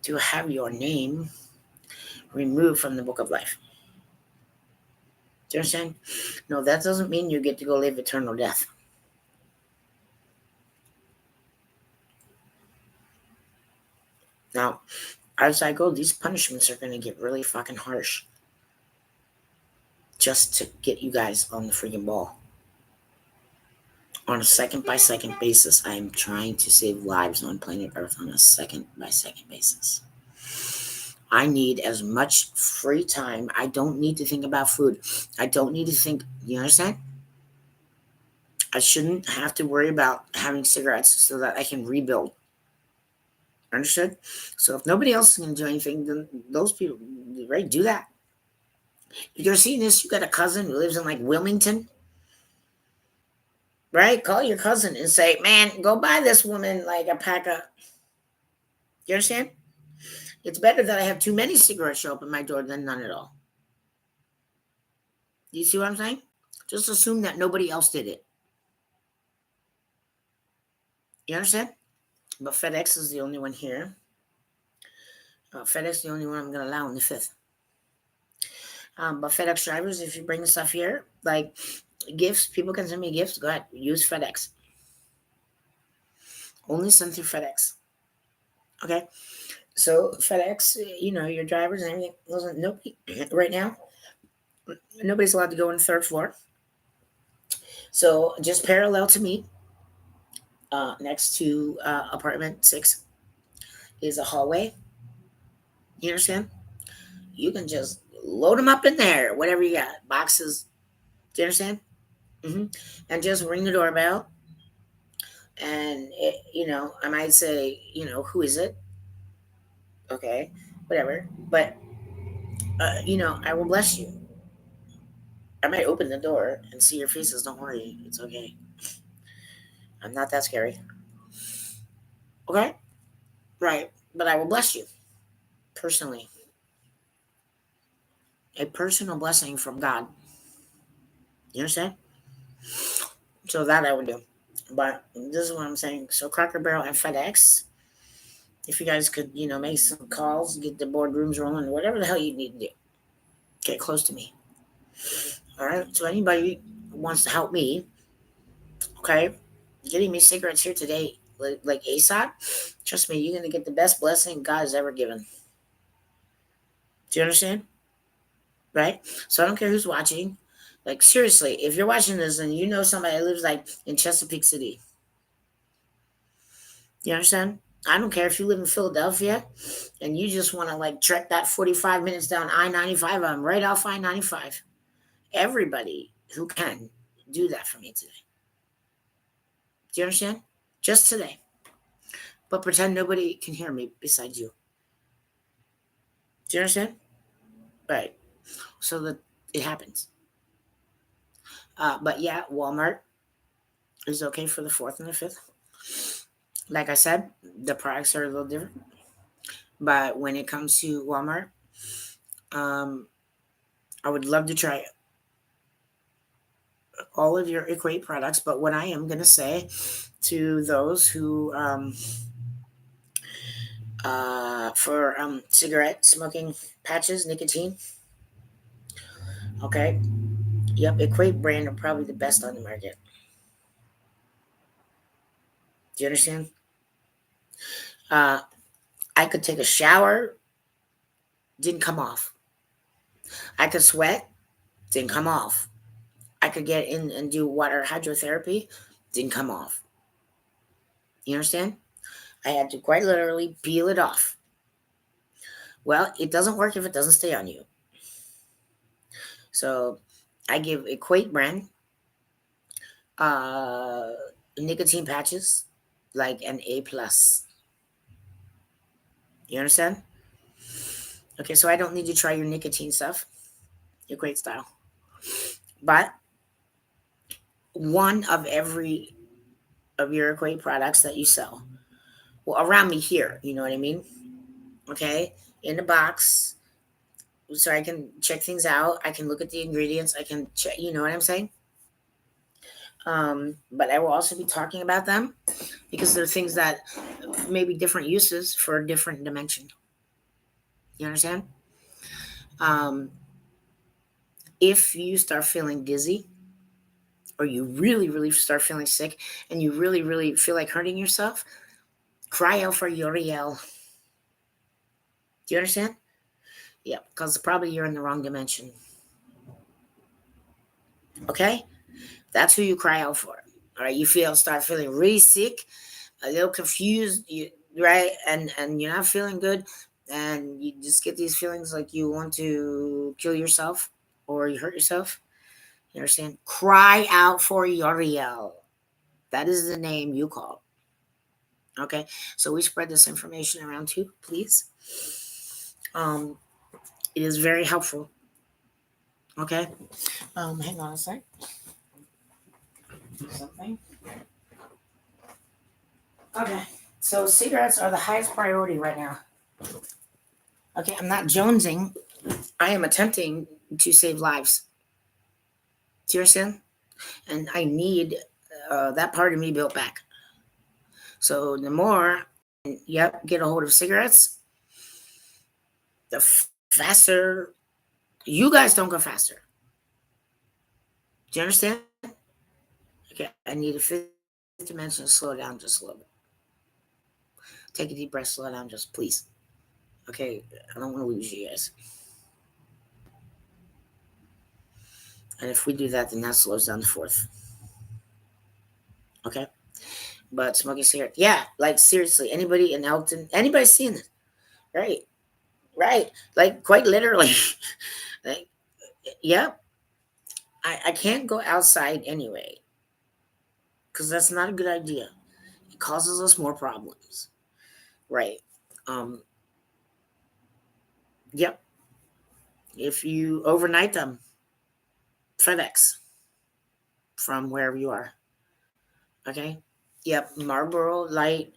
to have your name removed from the book of life. Do you understand? No, that doesn't mean you get to go live eternal death. Now, as I go, these punishments are going to get really fucking harsh just to get you guys on the freaking ball. On a second by second basis, I am trying to save lives on planet Earth on a second by second basis. I need as much free time. I don't need to think about food. I don't need to think, you understand? I shouldn't have to worry about having cigarettes so that I can rebuild. Understood? So if nobody else is going to do anything, then those people, right, do that. If you're seeing this, you got a cousin who lives in like Wilmington, right? Call your cousin and say, man, go buy this woman like a pack of, you understand? It's better that I have too many cigarettes show up at my door than none at all. You see what I'm saying? Just assume that nobody else did it. You understand? But FedEx is the only one here. FedEx is the only one I'm going to allow on the 5th. But FedEx drivers, if you bring stuff here, like gifts, people can send me gifts. Go ahead, use FedEx. Only send through FedEx. Okay? So FedEx, your drivers and everything, nobody right now, nobody's allowed to go on the 3rd floor. So just parallel to me, next to apartment 6 is a hallway. You understand? You can just load them up in there, whatever you got, boxes. Do you understand? And just ring the doorbell. And I might say, who is it? Okay, whatever. But I will bless you. I might open the door and see your faces. Don't worry, it's okay. I'm not that scary. Okay, right? But I will bless you personally. A personal blessing from God. You understand? So that I would do. But this is what I'm saying. So Cracker Barrel and FedEx, if you guys could, make some calls, get the boardrooms rolling, whatever the hell you need to do, get close to me. All right. So anybody who wants to help me, okay, getting me cigarettes here today, like ASAP, trust me, you're gonna get the best blessing God has ever given. Do you understand? Right? So I don't care who's watching. Like seriously, if you're watching this and you know somebody that lives like in Chesapeake City, you understand? I don't care if you live in Philadelphia and you just want to like trek that 45 minutes down I-95. I'm right off I-95. Everybody who can do that for me today. Do you understand? Just today. But pretend nobody can hear me besides you. Do you understand? Right. So that it happens. But yeah, Walmart is okay for the 4th and the 5th. Like I said, the products are a little different. But when it comes to Walmart, I would love to try all of your Equate products. But what I am going to say to those who, for cigarette smoking patches, nicotine, okay, Yep, Equate brand are probably the best on the market. Do you understand? Uh, I could take a shower, didn't come off. I could sweat, didn't come off. I could get in and do water hydrotherapy, didn't come off. You understand? I had to quite literally peel it off. Well, it doesn't work if it doesn't stay on you. So I give Equate brand uh, nicotine patches like an A plus. You understand? Okay, so I don't need to try your nicotine stuff, Equate style. But one of every of your Equate products that you sell, well, around me here, you know what I mean? Okay, in the box, so I can check things out. I can look at the ingredients. I can check, you know what I'm saying? But I will also be talking about them because they're things that may be different uses for a different dimension. You understand? Um, if you start feeling dizzy or you really, really start feeling sick and you really, really feel like hurting yourself, cry out for Uriel. Do you understand? Yeah, because probably you're in the wrong dimension. Okay? That's who you cry out for. All right, you start feeling really sick, a little confused, right? And you're not feeling good, and you just get these feelings like you want to kill yourself or you hurt yourself. You understand? Cry out for Uriel. That is the name you call. Okay, so we spread this information around too, please. Um, it is very helpful. Okay. Hang on a sec. Something. Okay. So cigarettes are the highest priority right now. Okay, I'm not jonesing. I am attempting to save lives. Do you understand? And I need that part of me built back. So the more, yep, get a hold of cigarettes, the faster. You guys don't go faster. Do you understand? Okay, I need a fifth dimension to slow down just a little bit. Take a deep breath, slow down, just please. Okay, I don't want to lose you guys. And if we do that, then that slows down the fourth. Okay? But smoking cigarette, yeah, like seriously, anybody in Elkton, anybody seeing this? Right, right. Like quite literally. Like, yeah, I can't go outside anyway. Because that's not a good idea. It causes us more problems. Right. Um, yep. If you overnight them, FedEx from wherever you are. Okay. Yep. Marlboro Light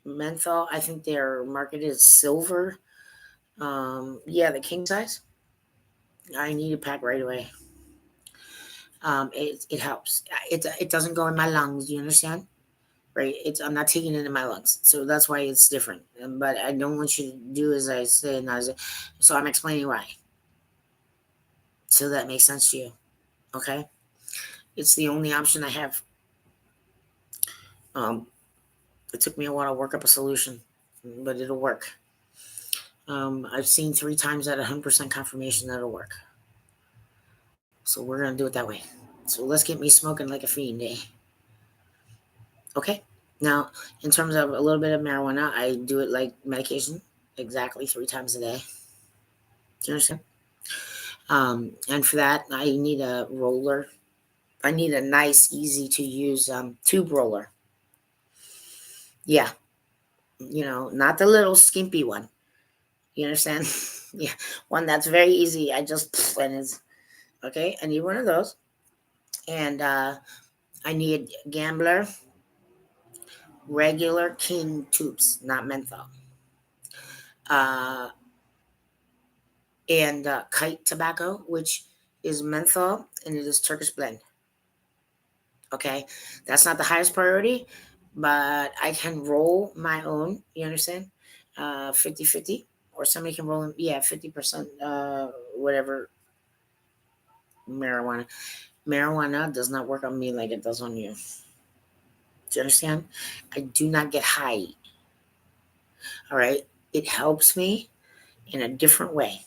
menthol. I think their market is silver. Yeah, the king size. I need a pack right away. It helps. It doesn't go in my lungs. You understand? Right? I'm not taking it in my lungs, so that's why it's different. But I don't want you to do as I say, not as so I'm explaining why, so that makes sense to you. Okay, it's the only option I have. Um, it took me a while to work up a solution, but it'll work. I've seen 3 times at 100% confirmation that it'll work. So we're gonna do it that way. So let's get me smoking like a fiend, eh? Okay. Now, in terms of a little bit of marijuana, I do it like medication, exactly 3 times a day. Do you understand? And for that, I need a roller. I need a nice, easy to use tube roller. Yeah, not the little skimpy one. You understand? Yeah, one that's very easy. I just and it's okay. I need one of those, and I need Gambler regular King tubes, not menthol. Uh, and Kite tobacco, which is menthol and it is Turkish blend. Okay, that's not the highest priority, but I can roll my own. You understand? 50-50, or somebody can roll, yeah, 50%, whatever. marijuana. Marijuana does not work on me like it does on you. Do you understand? I do not get high. All right. It helps me in a different way.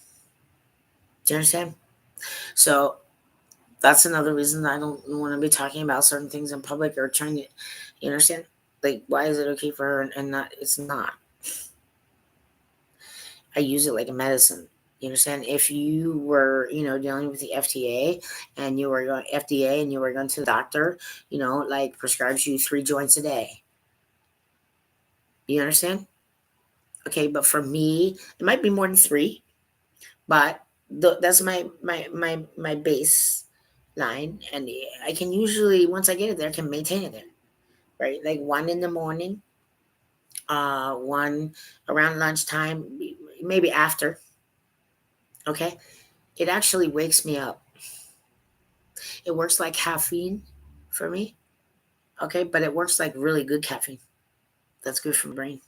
Do you understand? So that's another reason I don't want to be talking about certain things in public or trying to, you understand? Like, why is it okay for her and not? It's not. I use it like a medicine. You understand? If you were, dealing with the FDA and you were going FDA and you were going to the doctor, like prescribes you 3 joints a day. You understand? Okay, but for me, it might be more than 3, but that's my base line, and I can usually once I get it there, I can maintain it there, right? Like one in the morning, one around lunchtime, maybe after. Okay, it actually wakes me up. It works like caffeine for me. Okay, but it works like really good caffeine. That's good for my brain.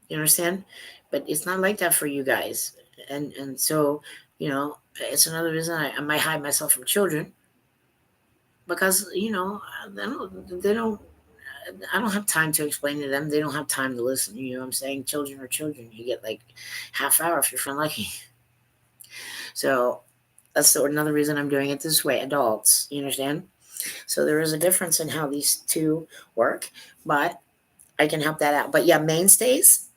You understand? But it's not like that for you guys, and so it's another reason I might hide myself from children because they don't. I don't have time to explain to them. They don't have time to listen. You know what I'm saying? Children are children. You get like half hour if you're feeling lucky. So that's another reason I'm doing it this way. Adults, you understand? So there is a difference in how these two work, but I can help that out. But yeah, mainstays.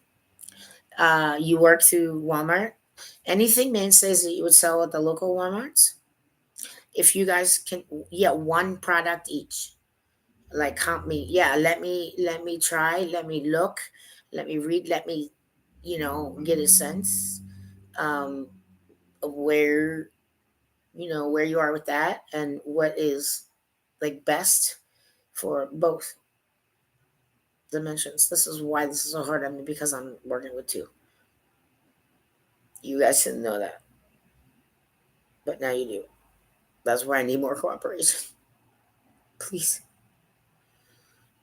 You work through Walmart. Anything mainstays that you would sell at the local WalMarts. If you guys can, yeah, one product each. Like comp me, yeah. Let me try. Let me look. Let me read. Let me, get a sense um, of where you are with that and what is like best for both dimensions. This is why this is so hard on me because I'm working with two. You guys didn't know that, but now you do. That's why I need more cooperation. Please.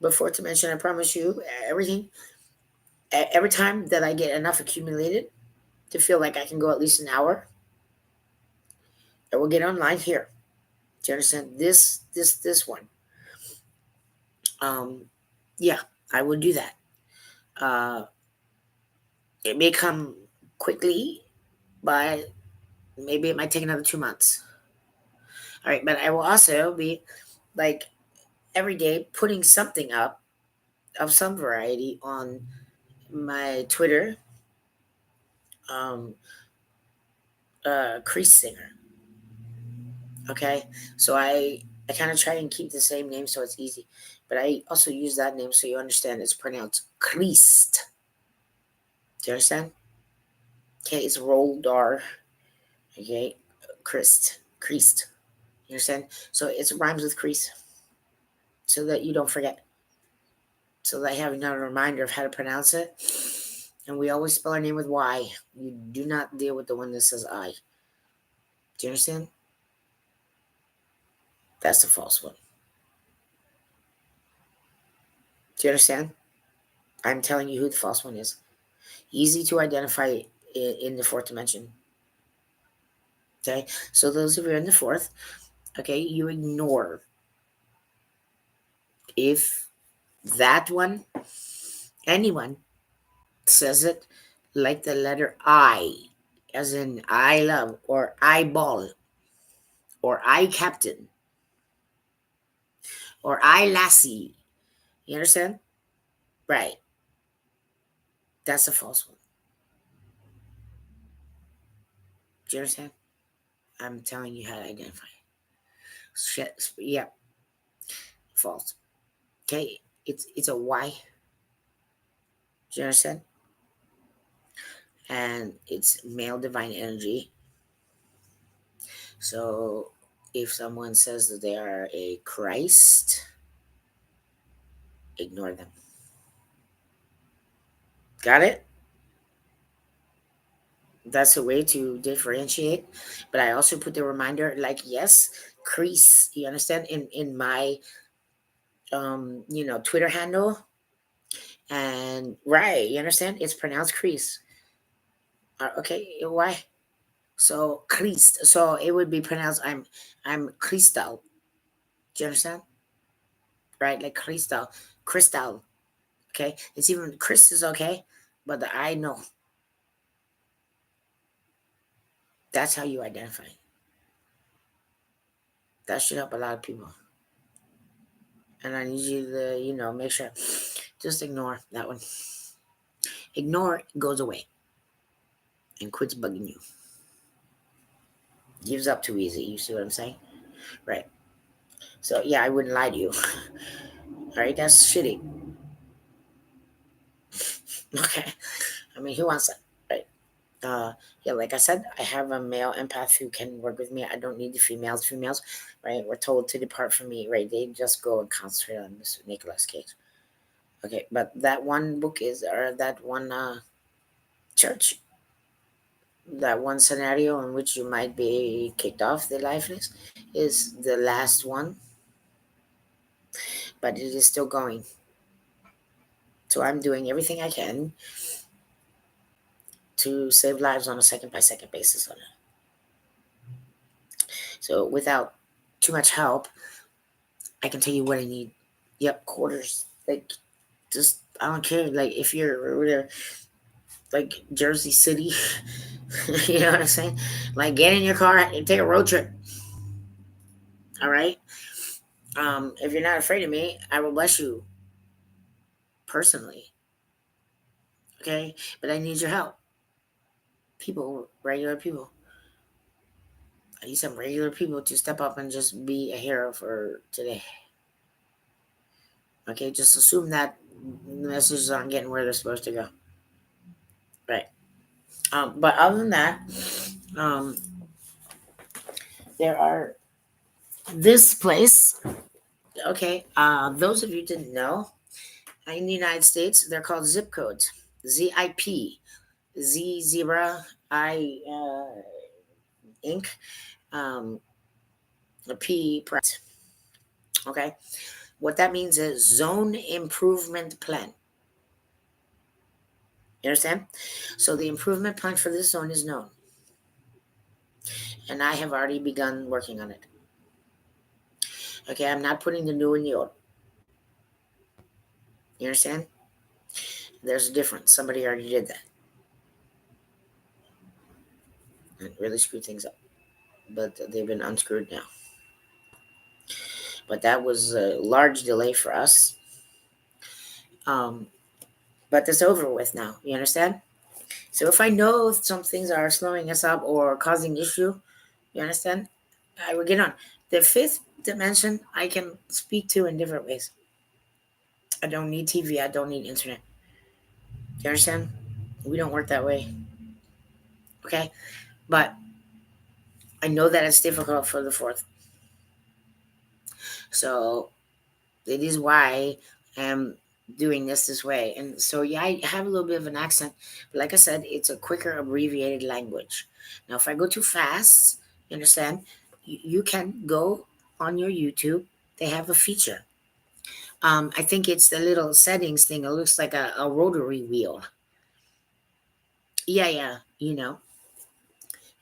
Before to mention, I promise you, every time that I get enough accumulated to feel like I can go at least an hour, I will get online here. Do you understand? This one. Um, yeah, I will do that. Uh, it may come quickly, but maybe it might take another 2 months. All right, but I will also be like every day putting something up of some variety on my Twitter, um, Crease Singer. Okay, so I kind of try and keep the same name so it's easy, but I also use that name so you understand it's pronounced Christ. Do you understand? Okay, it's rolled R. Okay, Christ. You understand? So it rhymes with crease, so that you don't forget. So that I have another reminder of how to pronounce it. And we always spell our name with Y. You do not deal with the one that says I. Do you understand? That's the false one. Do you understand? I'm telling you who the false one is. Easy to identify in the fourth dimension. Okay, so those of you in the fourth, okay, you ignore if that one, anyone says it like the letter I, as in I love, or eyeball, or I captain, or I lassie. You understand? Right. That's a false one. Do you understand? I'm telling you how to identify. Shit. Yeah, false. Okay, it's a Y. Do you understand? And it's male divine energy. So if someone says that they are a Christ, ignore them. Got it? That's a way to differentiate. But I also put the reminder, like, yes, crease. You understand? In my Twitter handle. And right, you understand? It's pronounced crease. Okay, why? So Christ. So it would be pronounced I'm Crystal. Do you understand? Right? Like Crystal. Crystal. Okay. It's even Chris is okay, but the I know. That's how you identify. That should help a lot of people. And I need you to, make sure. Just ignore that one. Ignore goes away and quits bugging you. Gives up too easy. You see what I'm saying? Right. So yeah, I wouldn't lie to you. All right, that's shitty. Okay. I mean, who wants that? Right. Yeah, like I said, I have a male empath who can work with me. I don't need the females. Females, right? We're told to depart from me, right? They just go and concentrate on Mr. Nicholas case. Okay, but that one book is, or that one church, that one scenario in which you might be kicked off the lifeless is the last one, but it is still going. So I'm doing everything I can to save lives on a second by second basis on it. So without too much help, I can tell you what I need. Yep, quarters. Like, just I don't care. Like, if you're over there, like Jersey City, you know what I'm saying? Like, get in your car and take a road trip. All right. If you're not afraid of me, I will bless you personally. Okay, but I need your help. People, regular people. I need some regular people to step up and just be a hero for today. Okay, just assume that the messages aren't getting where they're supposed to go. Right. But other than that, um, there are this place. Okay, those of you didn't know, in the United States, they're called zip codes. ZIP, Z zebra, I ink, um, a P press. Okay, what that means is zone improvement plan. You understand? So the improvement plan for this zone is known, and I have already begun working on it. Okay, I'm not putting the new in the old. You understand? There's a difference. Somebody already did that. It really screwed things up. But they've been unscrewed now. But that was a large delay for us. Um, but it's over with now. You understand? So if I know some things are slowing us up or causing issue, you understand? I will get on. The fifth dimension I can speak to in different ways. I don't need TV. I don't need internet. You understand? We don't work that way. Okay? But I know that it's difficult for the fourth. So it is why I'm doing this way. And so, yeah, I have a little bit of an accent. But like I said, it's a quicker, abbreviated language. Now, if I go too fast, you understand, you can go on your YouTube. They have a feature. I think it's the little settings thing. It looks like a rotary wheel. Yeah, yeah. You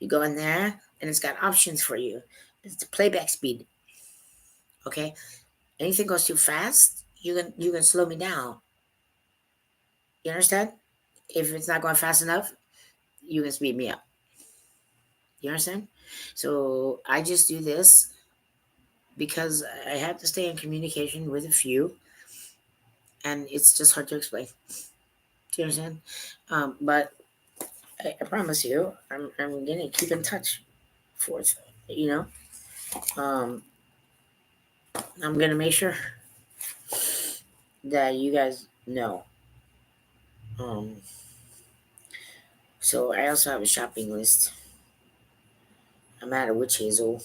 go in there and it's got options for you. It's the playback speed. Okay. Anything goes too fast, you can slow me down. You understand? If it's not going fast enough, you can speed me up. You understand? So I just do this because I have to stay in communication with a few, and it's just hard to explain. Do you understand? But I promise you, I'm gonna keep in touch. Fourth, you know, um, I'm gonna make sure that you guys know. Um, so I also have a shopping list. I'm at a witch hazel.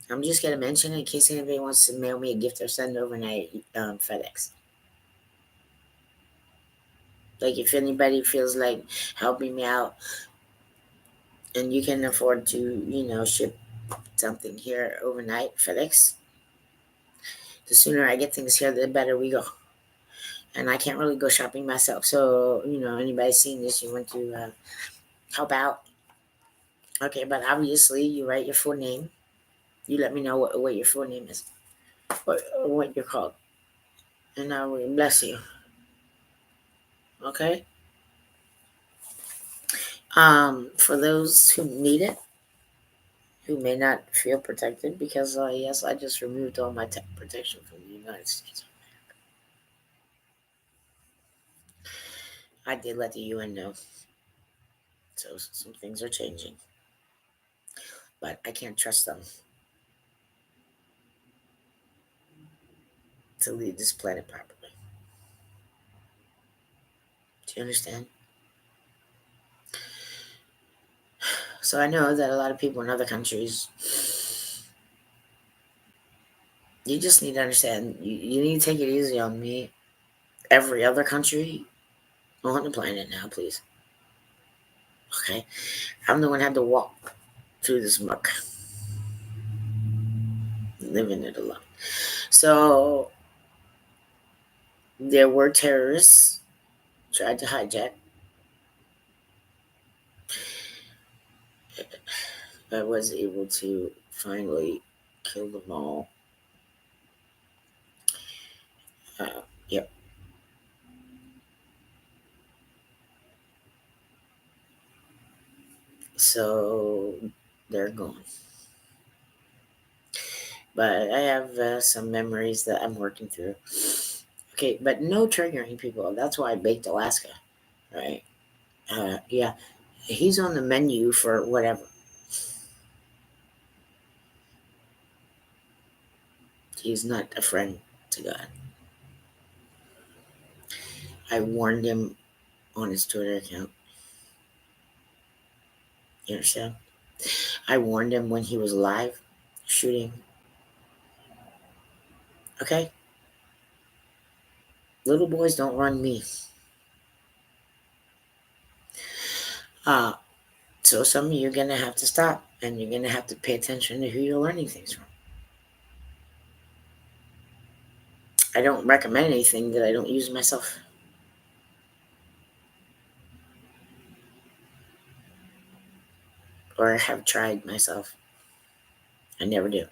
I'm just gonna mention it in case anybody wants to mail me a gift or send overnight FedEx. Like if anybody feels like helping me out and you can afford to, ship something here overnight, FedEx, the sooner I get things here, the better we go. And I can't really go shopping myself. So, anybody seeing this, you want to help out, Okay, but obviously you write your full name. You let me know what your full name is, what you're called, and I will bless you. Okay. For those who need it, who may not feel protected, because yes, I just removed all my tech protection from the United States. I did let the UN know, so some things are changing, but I can't trust them to lead this planet properly. Do you understand? So I know that a lot of people in other countries, you just need to understand, you need to take it easy on me. Every other country on the planet now, please. Okay? I'm the one who had to walk through this muck, living it alone. So there were terrorists tried to hijack. I was able to finally kill them all. Yep. So they're gone. But I have some memories that I'm working through. Okay, but no triggering people. That's why I baked Alaska, right? Yeah, he's on the menu for whatever. He's not a friend to God. I warned him on his Twitter account. You understand? I warned him when he was alive, shooting. Okay? Little boys don't run me. Uh, so some of you are going to have to stop and you're going to have to pay attention to who you're learning things from. I don't recommend anything that I don't use myself or have tried myself. I never do.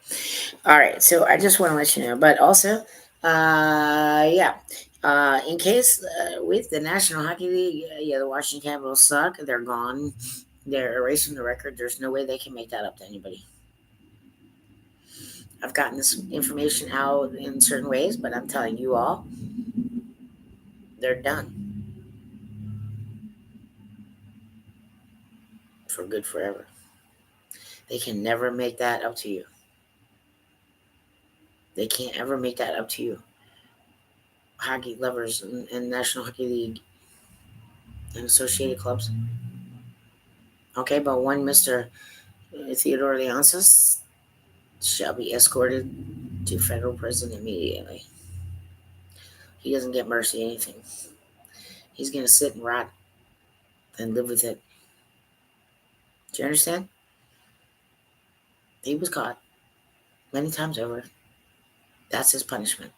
All right, so I just want to let you know, but also, yeah, in case with the National Hockey League, yeah, the Washington Capitals suck. They're gone. They're erasing the record. There's no way they can make that up to anybody. I've gotten this information out in certain ways, but I'm telling you all, they're done for good forever. They can never make that up to you. They can't ever make that up to you. Hockey lovers and National Hockey League and associated clubs. Okay, but one Mr. Theodore Leonsis shall be escorted to federal prison immediately. He doesn't get mercy anything. He's going to sit and rot and live with it. Do you understand? He was caught many times over. That's his punishment.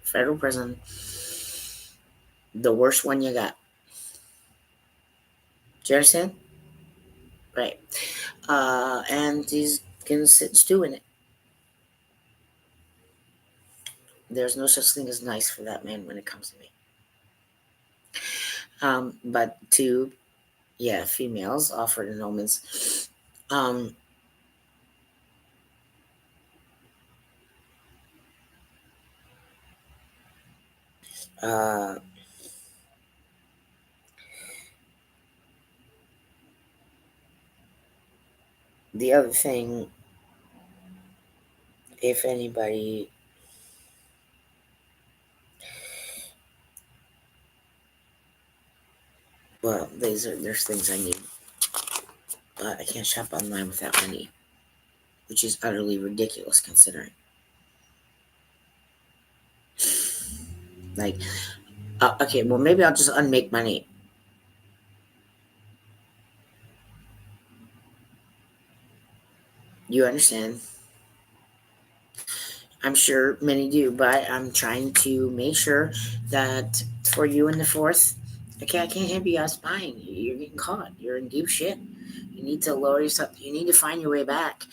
Federal prison, the worst one you got. Do you understand? Right. And he's going to sit and stew in it. There's no such thing as nice for that man when it comes to me. But to, yeah, females offered annulments. Um, uh, the other thing, if anybody, well, there's things I need, but I can't shop online without money, which is utterly ridiculous considering. Like, okay, well, maybe I'll just unmake my name. You understand? I'm sure many do, but I'm trying to make sure that for you in the fourth, Okay, I can't have you guys spying. You're getting caught. You're in deep shit. You need to lower yourself. You need to find your way back.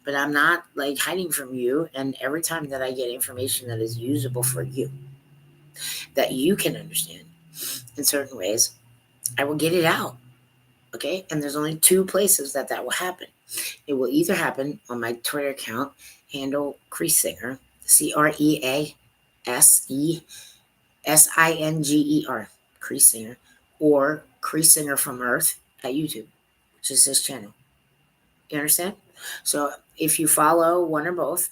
But I'm not like hiding from you. And every time that I get information that is usable for you, that you can understand in certain ways, I will get it out. Okay, and there's only two places that will happen. It will either happen on my Twitter account, handle Creasinger, CreaSenger, Creasinger, or Creasinger from Earth at YouTube, which is this channel. You understand? So if you follow one or both,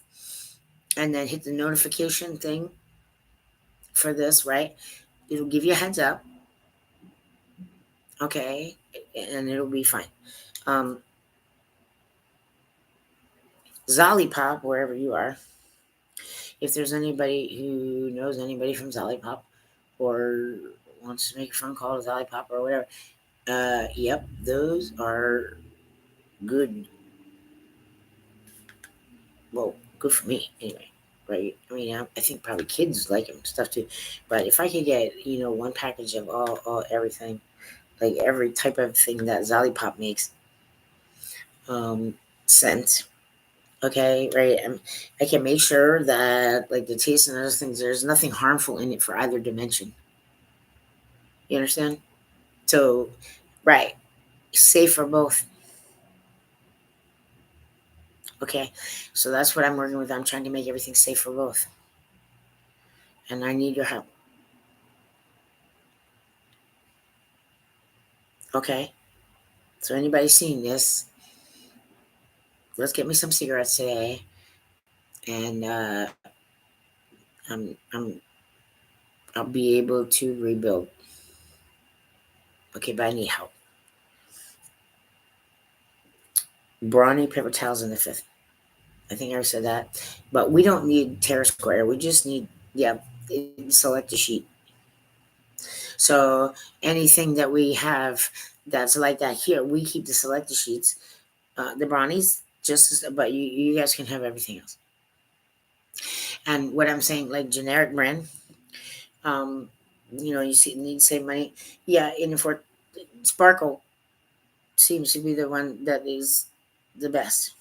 and then hit the notification thing for this, right? It'll give you a heads up, okay, and it'll be fine. Um, Zollipop, wherever you are, if there's anybody who knows anybody from Zollipop or wants to make a phone call to Zollipop or whatever, yep, those are good. Well, good for me anyway, right? I mean, I think probably kids like them stuff too. But if I could get one package of all everything, like every type of thing that Zollipop makes, sent. Okay, right. I can make sure that like the taste and those things, there's nothing harmful in it for either dimension. You understand? So, right, safe for both. Okay, so that's what I'm working with. I'm trying to make everything safe for both, and I need your help. Okay, so anybody seeing this, let's get me some cigarettes today, and I'm I'll be able to rebuild. Okay, but I need help. Brawny paper towels in the fifth. I think I said that. But we don't need tear square. We just need, yeah, select a sheet. So anything that we have that's like that here, we keep the selected sheets. The brownies, just as, but you guys can have everything else. And what I'm saying, like generic brand, um, you see, need to save money. Yeah, in for Sparkle seems to be the one that is the best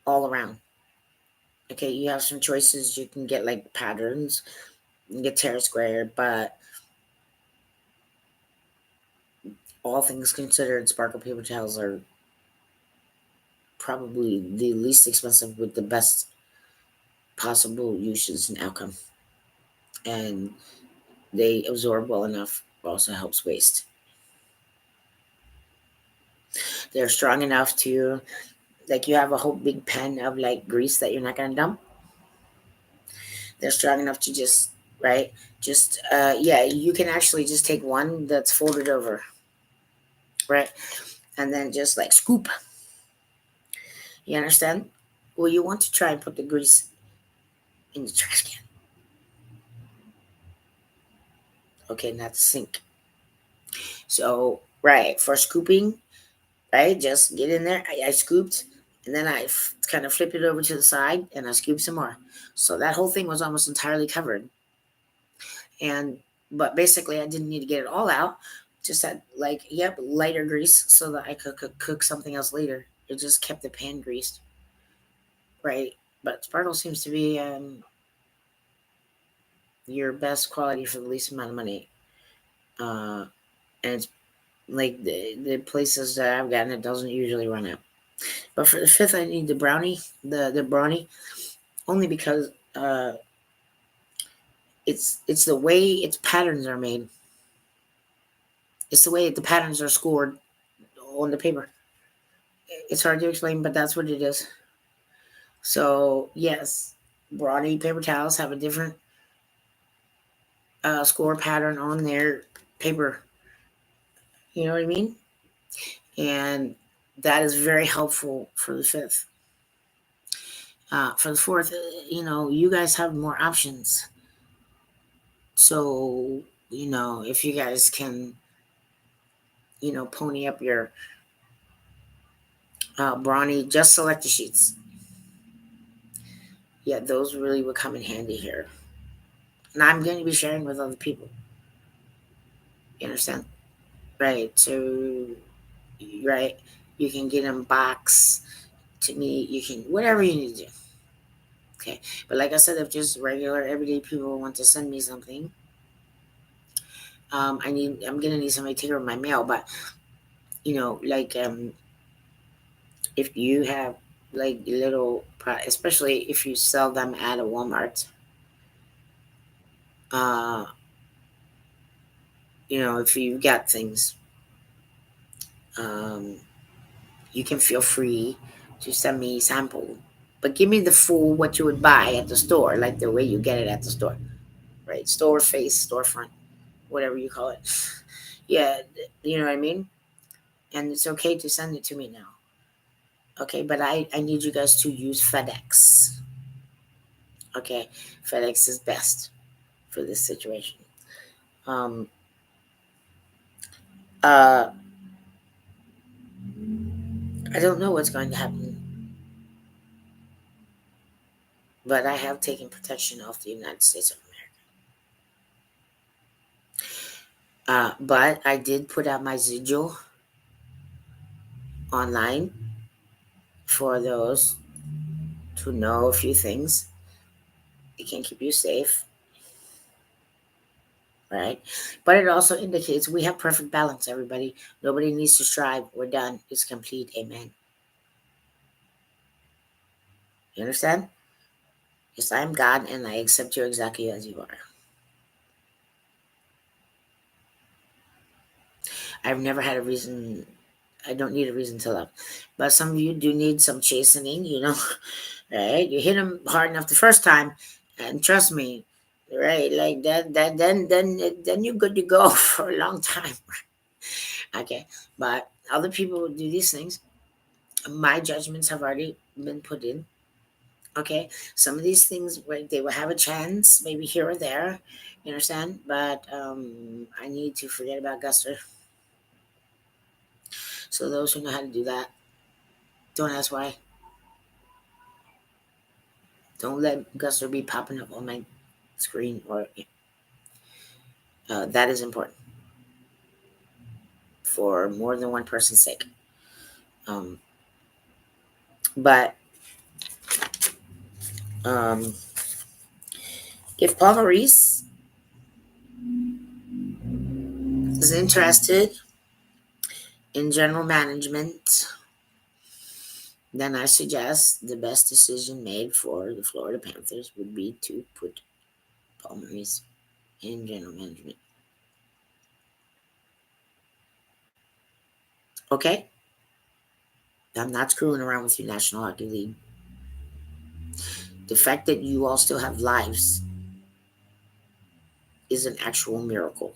all around. Okay, you have some choices. You can get like patterns, you can get tear square, but all things considered, sparkle paper towels are probably the least expensive with the best possible uses and outcome. And they absorb well enough, also helps waste. They're strong enough to, like, you have a whole big pen of like grease that you're not going to dump. They're strong enough to just, right? Just, yeah, you can actually just take one that's folded over, right? And then just like scoop. You understand? Well, you want to try and put the grease in the trash can. Okay, not the sink. So, right, for scooping, right, just get in there. I scooped, and then I kind of flip it over to the side, and I scooped some more. So that whole thing was almost entirely covered. And, but basically, I didn't need to get it all out. Just had, like, yep, lighter grease so that I could cook something else later. It just kept the pan greased, right? But Sparkle seems to be your best quality for the least amount of money. And it's like the places that I've gotten, it doesn't usually run out. But for the fifth, I need the brownie, the brownie, only because it's the way its patterns are made. It's the way the patterns are scored on the paper. It's hard to explain, but that's what it is. So yes, brownie paper towels have a different score pattern on their paper. You know what I mean? And that is very helpful for the fifth. For the fourth, you guys have more options. So, if you guys can, pony up your brawny, just select the sheets. Yeah, those really would come in handy here. and I'm going to be sharing with other people. You understand? Right. So, right, you can get them box to me. You can whatever you need to do. Okay. But like I said, if just regular everyday people want to send me something, I'm gonna need somebody to take care of my mail. But like if you have like little, especially if you sell them at a Walmart, uh, if you got things, um, you can feel free to send me sample. But give me the full what you would buy at the store, like the way you get it at the store, right? Store face, storefront, whatever you call it. Yeah, you know what I mean? And it's okay to send it to me now. Okay, but I need you guys to use FedEx. Okay, FedEx is best for this situation. Um, uh, I don't know what's going to happen, but I have taken protection off the United States of America. But I did put out my sigil online for those to know a few things. It can keep you safe, right? But it also indicates we have perfect balance, everybody. Nobody needs to strive. We're done. It's complete. Amen. You understand? Yes, I am God and I accept you exactly as you are. I've never had a reason. I don't need a reason to love. But some of you do need some chastening. Right? You hit them hard enough the first time, and trust me, right? Like that, then you're good to go for a long time. Okay, but other people will do these things. My judgments have already been put in. Okay, some of these things they will have a chance, maybe here or there. You understand? But I need to forget about Guster. So those who know how to do that, don't ask why. Don't let Guster be popping up on my screen, or that is important for more than one person's sake. Um, but um, if Paul Maurice is interested in general management, then I suggest the best decision made for the Florida Panthers would be to put Paul Maurice in general management. Okay? I'm not screwing around with you, National Hockey League. The fact that you all still have lives is an actual miracle.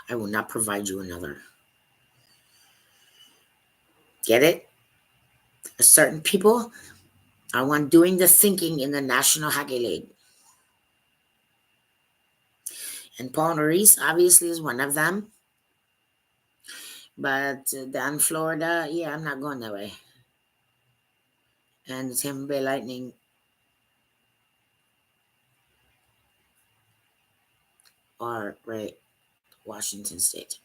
I will not provide you another. Get it? Certain people are one doing the thinking in the National Hockey League. And Paul Maurice obviously is one of them. But down Florida, yeah, I'm not going that way. And the Tampa Bay Lightning are right, Washington State.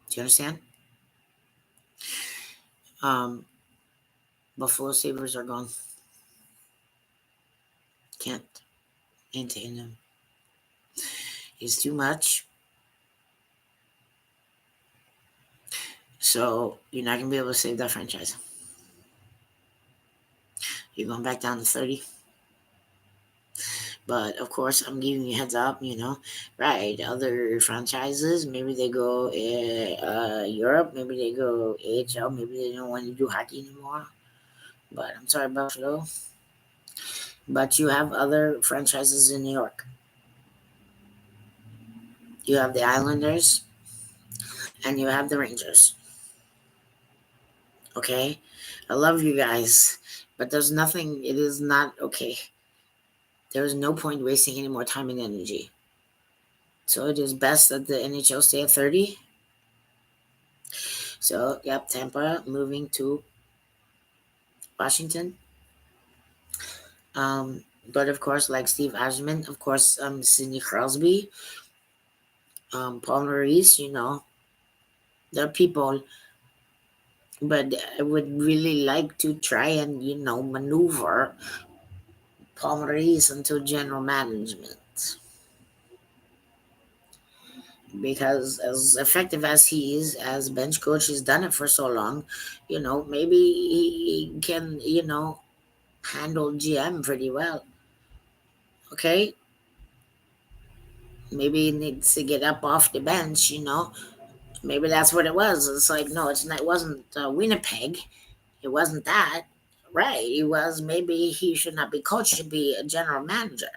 Do you understand? Um, Buffalo Sabres are gone. Can't maintain them. It's too much. So you're not gonna be able to save that franchise. You're going back down to 30. But of course, I'm giving you heads up. Right? Other franchises, maybe they go Europe, maybe they go AHL, maybe they don't want to do hockey anymore. But I'm sorry, Buffalo. But you have other franchises in New York. You have the Islanders and you have the Rangers. Okay? I love you guys, but there's nothing, it is not okay. There is no point wasting any more time and energy. So it is best that the NHL stay at 30. So, yep, Tampa moving to Washington. But of course, like Steve Ashman, of course, Sidney Crosby, Paul Maurice, there are people, but I would really like to try and, maneuver Paul Maurice into general management. Because as effective as he is as bench coach, he's done it for so long, maybe he can, handle GM pretty well. Okay, maybe he needs to get up off the bench. Maybe that's what it was. It's like, no, it's not. It wasn't Winnipeg. It wasn't that. Right? It was, maybe he should not be coach. He should be a general manager.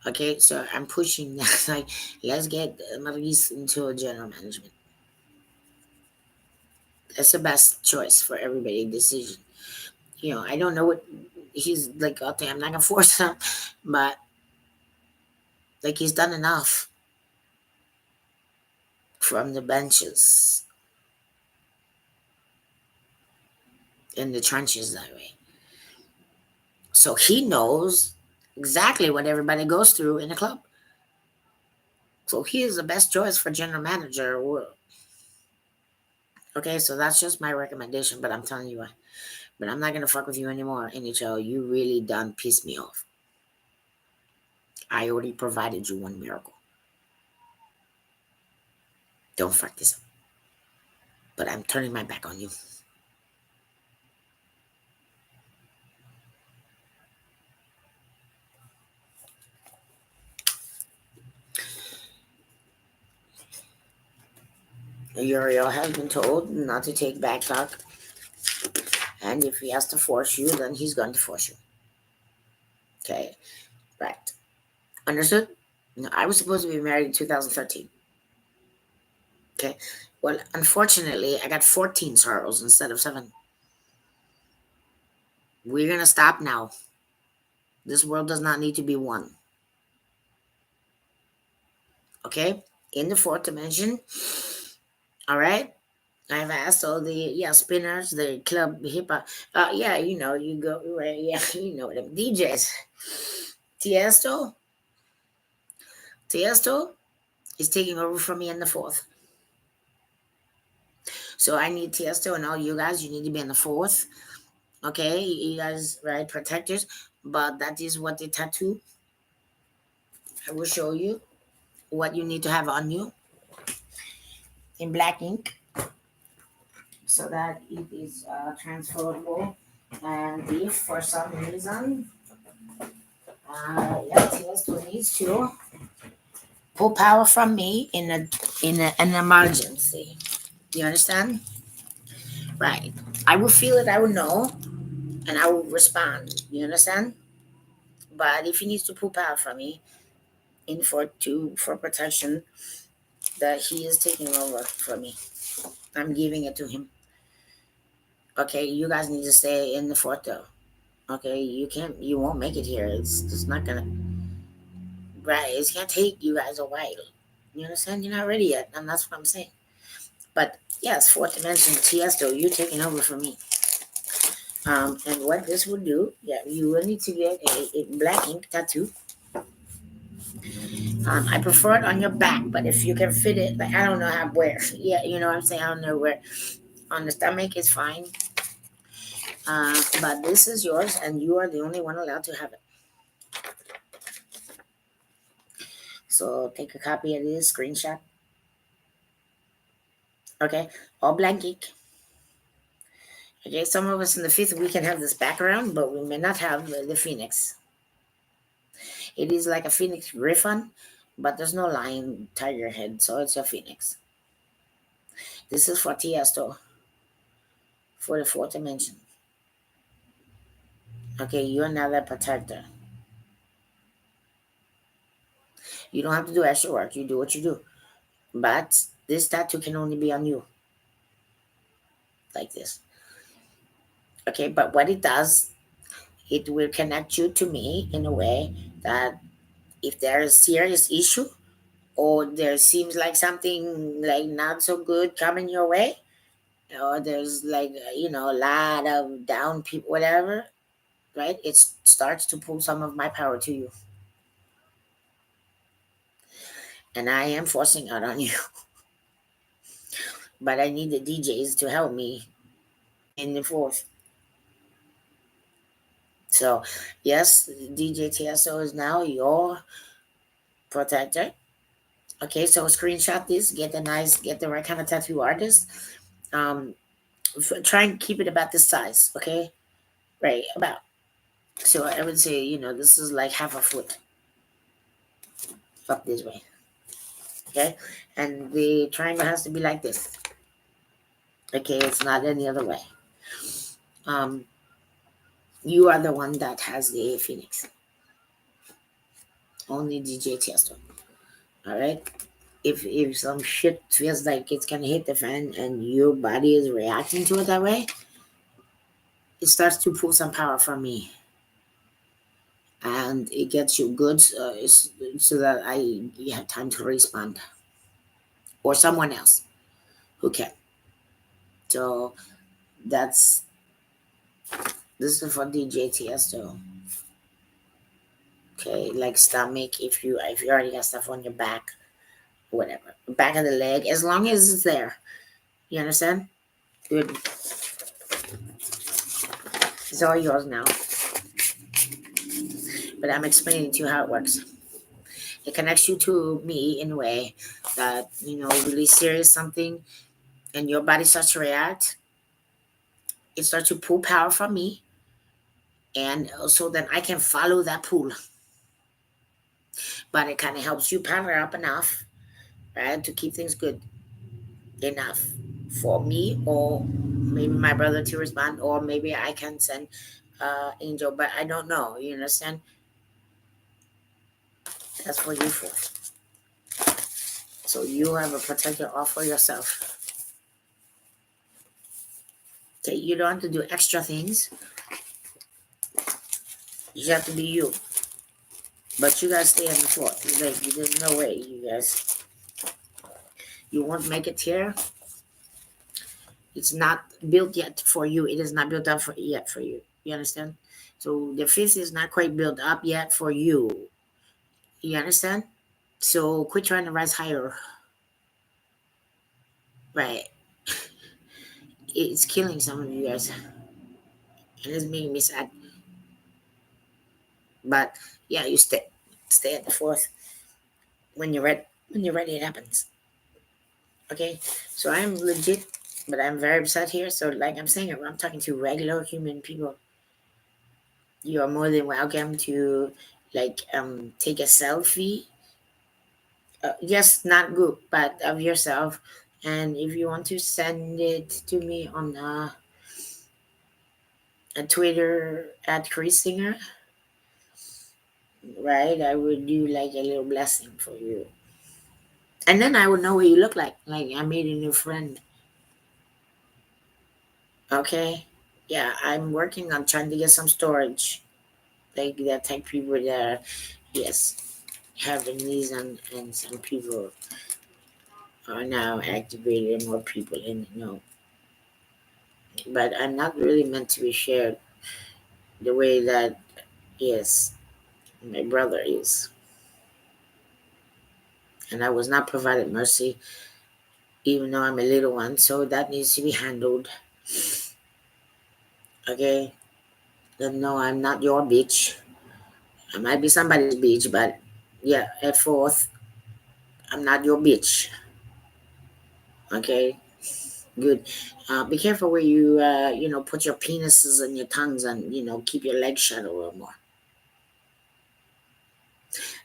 Okay, so I'm pushing that. Like, let's get Maurice into a general management. That's the best choice for everybody. Decision. I don't know what he's like out there. I'm not gonna force him, but like he's done enough from the benches in the trenches that way. So he knows exactly what everybody goes through in the club. So he is the best choice for general manager. Okay, so that's just my recommendation, but I'm telling you what. But I'm not gonna fuck with you anymore, NHL. You really done pissed me off. I already provided you one miracle. Don't fuck this up. But I'm turning my back on you. Uriel has been told not to take back talk, and if he has to force you, then he's going to force you. Okay, right. Understood? No, I was supposed to be married in 2013. Okay. Well, unfortunately, I got 14 sorrows instead of 7. We're gonna stop now. This world does not need to be one. Okay? In the fourth dimension. All right. I've asked all the spinners, the club hip hop. Yeah, you go right. Yeah, them DJs. Tiesto, Tiesto is taking over from me in the fourth. So I need Tiesto and all you guys. You need to be in the fourth. Okay, you guys, right? Protectors. But that is what the tattoo. I will show you what you need to have on you in black ink so that it is transferable. And if for some reason, Tiesto needs to pull power from me an emergency. You understand? Right. I will feel it. I will know, and I will respond. You understand? But if he needs to pull power from me for protection, that he is taking over from me. I'm giving it to him. Okay, you guys need to stay in the fort though. Okay, you won't make it here. It's just not gonna. Right, it's gonna take you guys a while. You understand? You're not ready yet, and that's what I'm saying. But yes, fourth dimension Tiesto, you're taking over for me. And what this will do, yeah, you will need to get a black ink tattoo. I prefer it on your back, but if you can fit it, like I don't know how where. Yeah, you know what I'm saying? I don't know where. On the stomach is fine. But this is yours, and you are the only one allowed to have it. So take a copy of this screenshot. Okay, all blank ink. Okay, some of us in the fifth we can have this background, but we may not have the phoenix. It is like a phoenix griffon, but there's no lion tiger head, so it's a phoenix. This is for Tiesto, for the fourth dimension. Okay, you're another protector. You don't have to do extra work. You do what you do. But this tattoo can only be on you, like this. Okay, but what it does, it will connect you to me in a way that if there is serious issue or there seems like something like not so good coming your way, or there's like a lot of down people, whatever, right? It starts to pull some of my power to you, and I am forcing out on you. But I need the DJs to help me in the fourth. So yes, DJ TSO is now your protector. Okay, so screenshot this, get the right kind of tattoo artist. Um, try and keep it about this size. Okay, right about. So I would say this is like half a foot up this way. Okay, and the triangle has to be like this. Okay, it's not any other way. Um, you are the one that has the Phoenix. Only DJ Tiesto. All right. If some shit feels like it's gonna hit the fan and your body is reacting to it that way, it starts to pull some power from me, and it gets you good, so that you have time to respond, or someone else who can. So that's this is for DJ Tiesto. Okay, like stomach, if you already got stuff on your back, whatever, back of the leg, as long as it's there. You understand? Good. It's all yours now. But I'm explaining to you how it works. It connects you to me in a way that really serious something, and your body starts to react. It starts to pull power from me, and so then I can follow that pull. But it kind of helps you power up enough, right, to keep things good enough for me, or maybe my brother to respond, or maybe I can send Angel, but I don't know. You understand? That's for you for. So you have a protector all for yourself. Okay, you don't have to do extra things. You have to be you. But you guys stay on the floor. There's no way, you guys. You won't make it here. It's not built yet for you. It is not built up yet for you. You understand? So the fist is not quite built up yet for you. You understand? So quit trying to rise higher. Right. It's killing some of you guys. And it's making me sad. But yeah, you stay at the fourth. When you're ready, it happens. Okay? So I'm legit, but I'm very upset here. So like I'm saying, I'm talking to regular human people. You are more than welcome to take a selfie. Just not group, but of yourself. And if you want to send it to me on a Twitter at Chris Singer, right? I would do like a little blessing for you. And then I would know what you look like. Like I made a new friend. Okay. Yeah, I'm working on trying to get some storage. Like that type people that yes, having these and some people are now activated, more people in but I'm not really meant to be shared the way that yes, my brother is. And I was not provided mercy, even though I'm a little one, so that needs to be handled. Okay? Then no, I'm not your bitch. I might be somebody's bitch, but yeah, at fourth, I'm not your bitch. Okay? Good. Be careful where you put your penises and your tongues, and keep your legs shut a little more,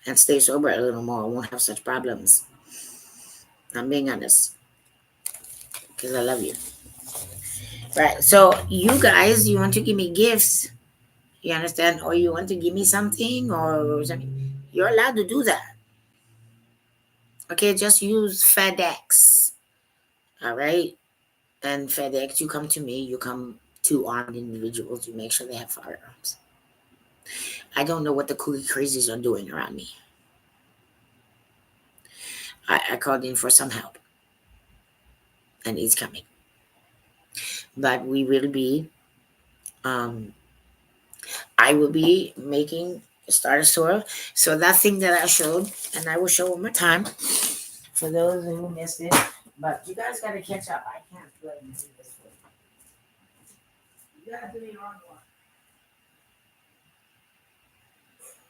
and stay sober a little more. I won't have such problems. I'm being honest because I love you. Right. So you guys, you want to give me gifts? You understand? Or you want to give me something or something? You're allowed to do that. Okay. Just use FedEx. All right. And FedEx, you come to me. You come to armed individuals. You make sure they have firearms. I don't know what the cookie crazies are doing around me. I called in for some help, and it's coming. but we will be um I will be making starter soil. So that thing that I showed, and I will show one more time for those who missed it. But you guys gotta catch up. I can't let you do this for you. You gotta do your own one.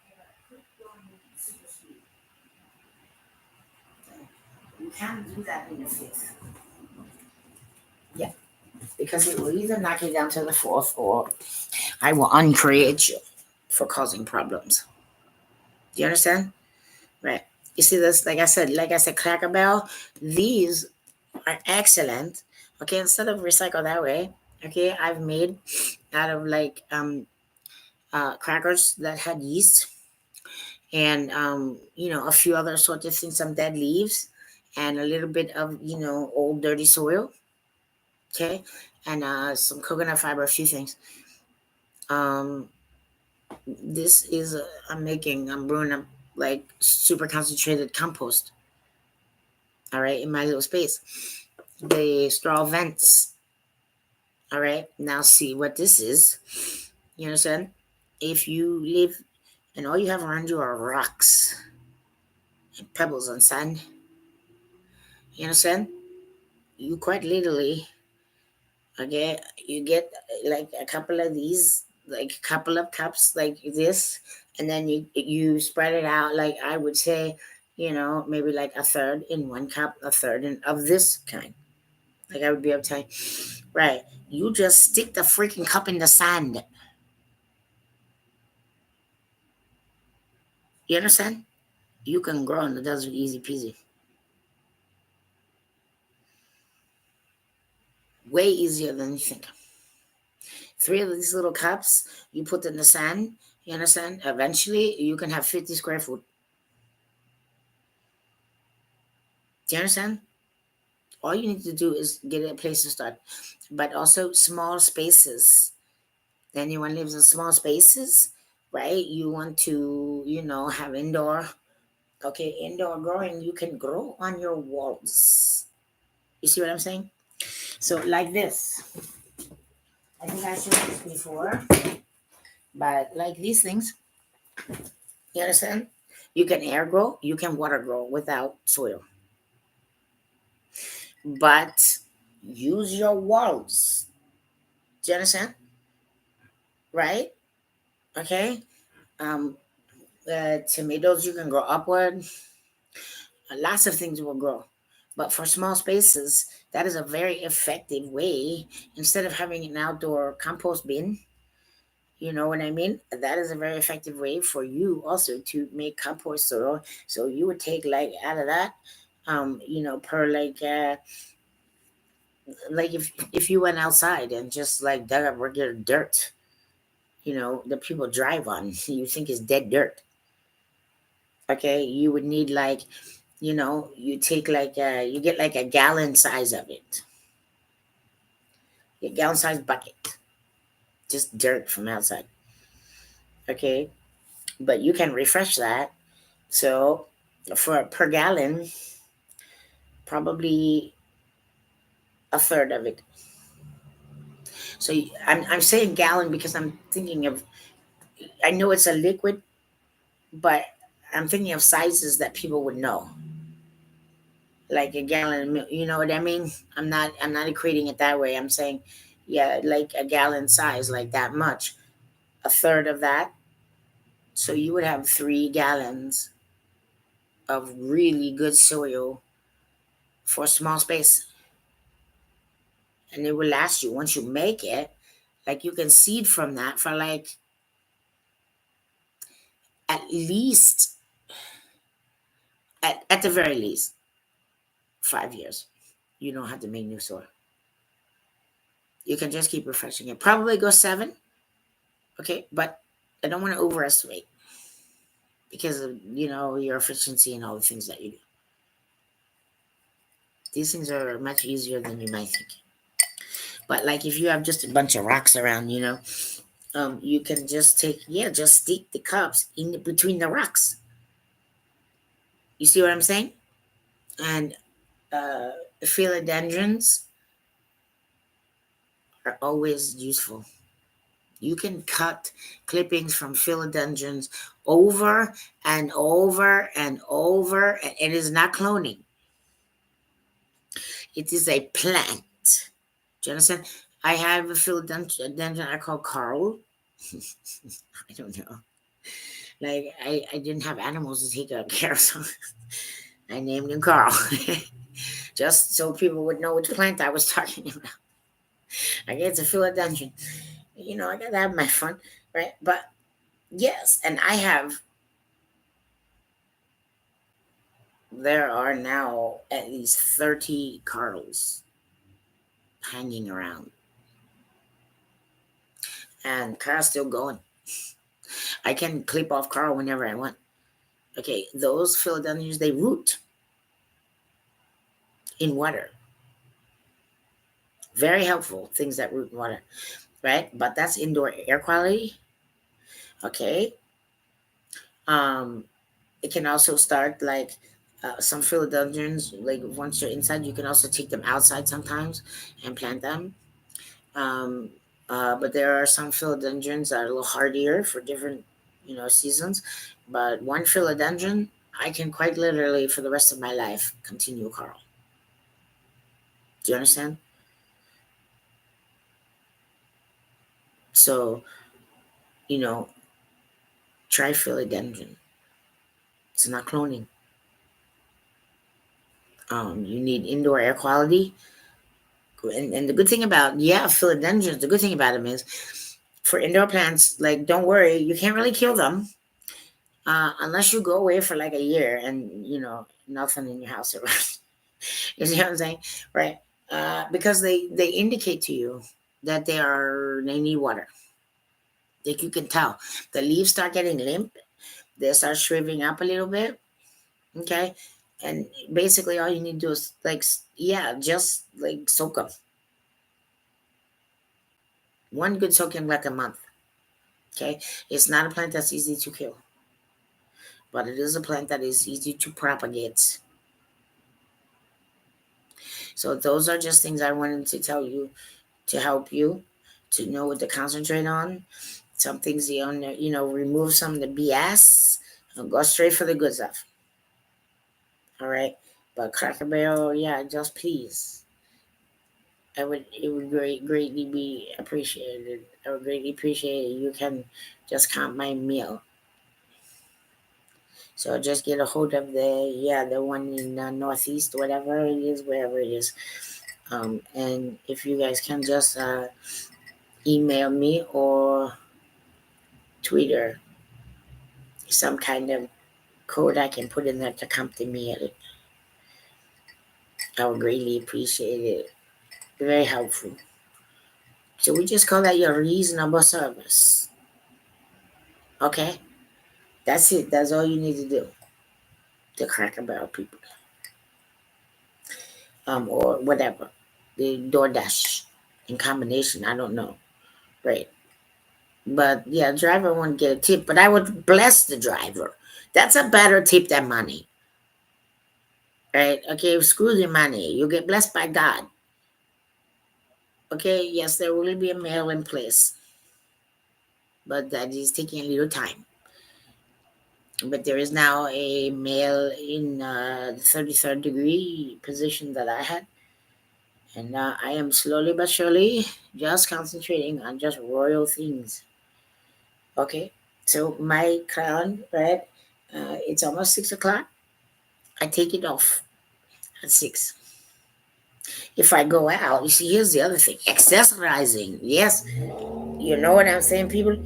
You gotta quit going super speed. You can't do that in your fifth. Yeah, because it will either knock you down to the fourth, or I will uncreate you for causing problems. Do you understand? Right. You see this, like I said, Cracker Barrel, these are excellent. Okay, instead of recycle that way, okay, I've made out of crackers that had yeast, and a few other sorts of things, some dead leaves, and a little bit of old dirty soil. Okay, and some coconut fiber, a few things. Um, this is I'm brewing up like super concentrated compost. All right, in my little space. The straw vents. All right, now see what this is. You understand? If you live and all you have around you are rocks and pebbles and sand, you understand? You quite literally, okay, you get like a couple of these, like a couple of cups like this, and then you spread it out. Like I would say, maybe like a third in one cup, a third in of this kind. Like I would be able to tell you, right? You just stick the freaking cup in the sand. You understand? You can grow in the desert easy peasy. Way easier than you think. Three of these little cups, you put in the sand. You understand? Eventually, you can have 50 square foot. Do you understand? All you need to do is get a place to start. But also small spaces. Anyone lives in small spaces, right? You want to, have indoor. Okay, indoor growing, you can grow on your walls. You see what I'm saying? So, like this. I think I showed this before, but like these things, you understand? You can air grow, you can water grow without soil, but use your walls. Do you understand? Right? Okay. Um, Tomatoes you can grow upward. Lots of things will grow, but for small spaces, that is a very effective way. Instead of having an outdoor compost bin, you know what I mean? That is a very effective way for you also to make compost soil. So you would take like out of that, per like if you went outside and just like dug up regular dirt, that people drive on, you think is dead dirt. Okay, you would need like, you take you get like a gallon size of it, a gallon size bucket, just dirt from outside. Okay, but you can refresh that. So for per gallon, probably a third of it. So I'm saying gallon because I'm thinking of, I know it's a liquid, but I'm thinking of sizes that people would know, like a gallon. You know what I mean? I'm not equating it that way. I'm saying, yeah, like a gallon size, like that much, a third of that. So you would have 3 gallons of really good soil for a small space, and it will last you once you make it. Like you can seed from that for like at least, at the very least, 5 years. You don't have to make new soil. You can just keep refreshing it. Probably go 7. Okay, but I don't want to overestimate because of your efficiency and all the things that you do. These things are much easier than you might think. But like if you have just a bunch of rocks around, you can just just stick the cups in between the rocks. You see what I'm saying? And uh, philodendrons are always useful. You can cut clippings from philodendrons over and over and over, and it is not cloning. It is a plant. Do you understand? I have a philodendron I call Carl. I don't know. Like I didn't have animals to take care of, so I named him Carl. Just so people would know which plant I was talking about. I guess it's a philodendron. I gotta have my fun, right? But yes, and there are now at least 30 Carls hanging around, and Carl's still going. I can clip off Carl whenever I want. Okay, those philodendrons, they root in water. Very helpful things that root in water, right? But that's indoor air quality. Okay. Um, it can also start like some philodendrons. Like once you're inside, you can also take them outside sometimes and plant them. Um, but there are some philodendrons that are a little hardier for different, seasons. But one philodendron, I can quite literally for the rest of my life continue Carl. Do you understand? So, you know, try philodendron. It's not cloning. You need indoor air quality. And the good thing about, philodendrons, the good thing about them is for indoor plants, like, don't worry, you can't really kill them unless you go away for like a year and, nothing in your house. You see what I'm saying? Right. Because they indicate to you that they need water. Like you can tell. The leaves start getting limp. They start shriveling up a little bit. Okay. And basically all you need to do is like, just like soak them. One good soaking like a month. Okay. It's not a plant that's easy to kill, but it is a plant that is easy to propagate. So those are just things I wanted to tell you to help you to know what to concentrate on. Some things remove some of the BS and go straight for the good stuff. All right. But Cracker Barrel, yeah, just please. It would greatly be appreciated. I would greatly appreciate it. You can just count my meal. So just get a hold of the one in Northeast, whatever it is, wherever it is. And if you guys can just email me or Twitter some kind of code I can put in there to come to me. I would greatly appreciate it. Very helpful. So we just call that your reasonable service. Okay? That's it. That's all you need to do. The Cracker Barrel people. Or whatever. The DoorDash in combination. I don't know. Right. But yeah, driver won't get a tip, but I would bless the driver. That's a better tip than money. Right? Okay, screw the money. You get blessed by God. Okay, yes, there will be a mail in place, but that is taking a little time. But there is now a male in the 33rd degree position that I had. And I am slowly but surely just concentrating on just royal things. Okay. So my crown, right? It's almost 6 o'clock. I take it off at 6. If I go out, you see, here's the other thing accessorizing. Yes. You know what I'm saying, people?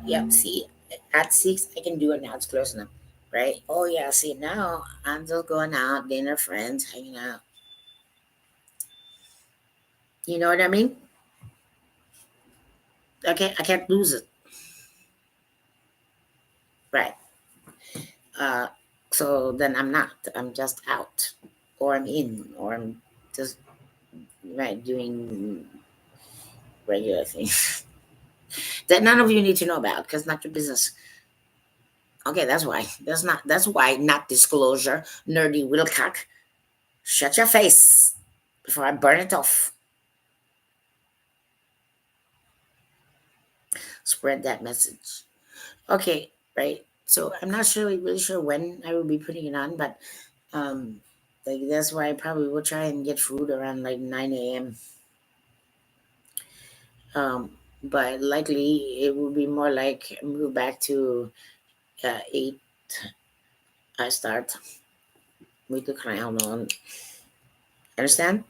Yep. See, at 6, I can do it now. It's close enough. Right? Oh, yeah. See, now I'm just going out, dinner, friends, hanging out. You know what I mean? Okay. I can't lose it. Right. Uh, so then I'm not. I'm just out, or I'm in, or I'm just right doing regular things that none of you need to know about because not your business. Okay, that's why. That's why not disclosure, nerdy Wilcock. Shut your face before I burn it off. Spread that message. Okay, right. So I'm not sure, really sure when I will be putting it on, but um, like that's why I probably will try and get food around like 9 a.m. But likely it will be more like move back to 8. I start with the crown on. Understand?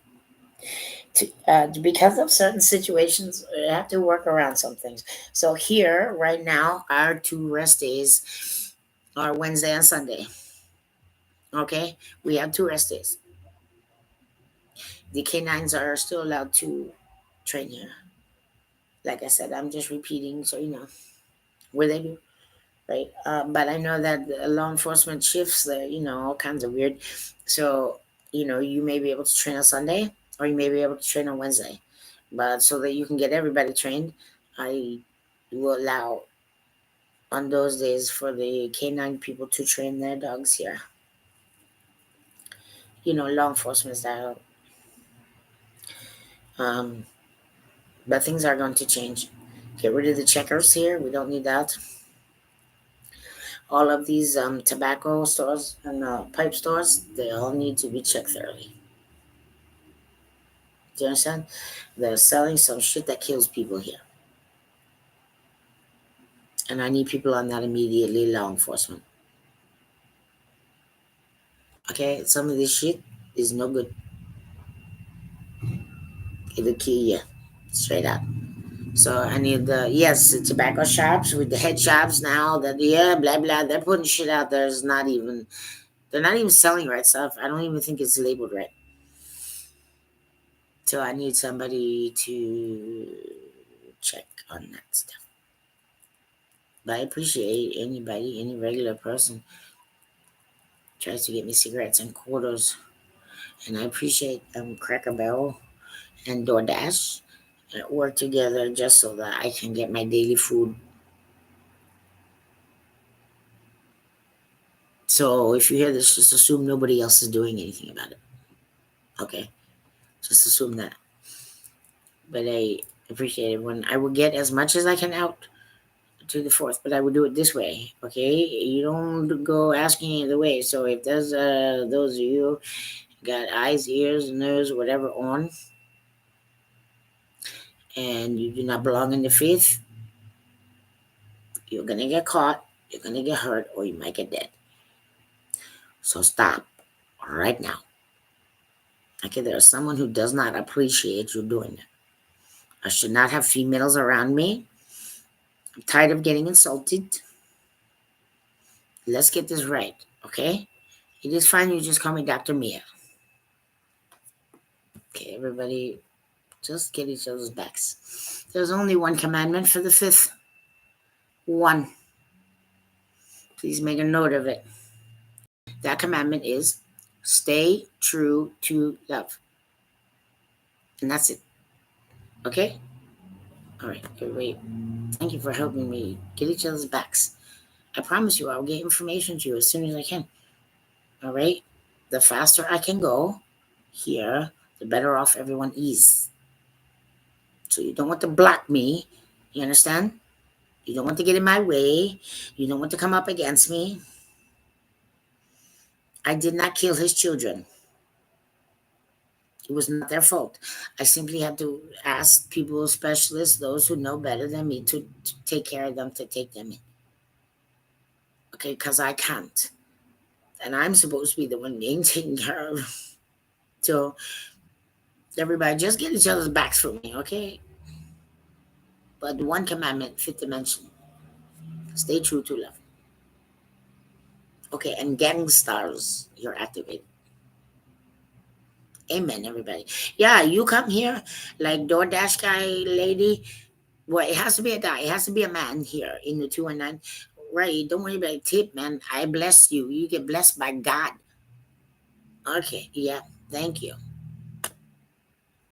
Because of certain situations, I have to work around some things. So here, right now, our two rest days are Wednesday and Sunday. Okay, we have two rest days. The canines are still allowed to train here. Like I said, I'm just repeating, so you know where they do, right? But I know that the law enforcement shifts, all kinds of weird. So you may be able to train on Sunday, or you may be able to train on Wednesday. But so that you can get everybody trained, I will allow on those days for the canine people to train their dogs here. Law enforcement style. Um, but things are going to change. Get rid of the checkers here. We don't need that. All of these tobacco stores and pipe stores, they all need to be checked thoroughly. Do you understand? They're selling some shit that kills people here. And I need people on that immediately, law enforcement. Okay? Some of this shit is no good. It'll kill you. Straight up. So I need the tobacco shops with the head shops now that blah blah, they're putting shit out there is not even, they're not even selling right stuff. I don't even think it's labeled right. So I need somebody to check on that stuff. But I appreciate any regular person tries to get me cigarettes and quarters. And I appreciate Cracker Barrel and DoorDash work together just so that I can get my daily food. So if you hear this, just assume nobody else is doing anything about it. Okay? Just assume that. But I appreciate it when I will get as much as I can out to the fourth, but I would do it this way. Okay? You don't go asking any other way. So if there's those of you got eyes, ears, nose, whatever on, and you do not belong in the faith, you're gonna get caught, you're gonna get hurt, or you might get dead. So stop right now. Okay, there's someone who does not appreciate you doing it. I should not have females around me. I'm tired of getting insulted. Let's get this right, okay? It is fine, you just call me Dr. Mia. Okay, everybody, just get each other's backs. There's only one commandment for the fifth. One. Please make a note of it. That commandment is stay true to love. And that's it. Okay? All right, everybody. Thank you for helping me get each other's backs. I promise you, I'll get information to you as soon as I can. All right? The faster I can go here, the better off everyone is. So you don't want to block me. You understand? You don't want to get in my way. You don't want to come up against me. I did not kill his children. It was not their fault. I simply had to ask people, specialists, those who know better than me, to take care of them, to take them in. Okay, because I can't. And I'm supposed to be the one being taken care of. So, everybody, just get each other's backs for me, okay? But the one commandment, fifth dimension, stay true to love. Okay, and gang stars, you're activated. Amen, everybody. Yeah, you come here like DoorDash guy lady. Well, it has to be a guy. It has to be a man here in the 219. Right. Don't worry about tip, man. I bless you. You get blessed by God. Okay. Yeah. Thank you.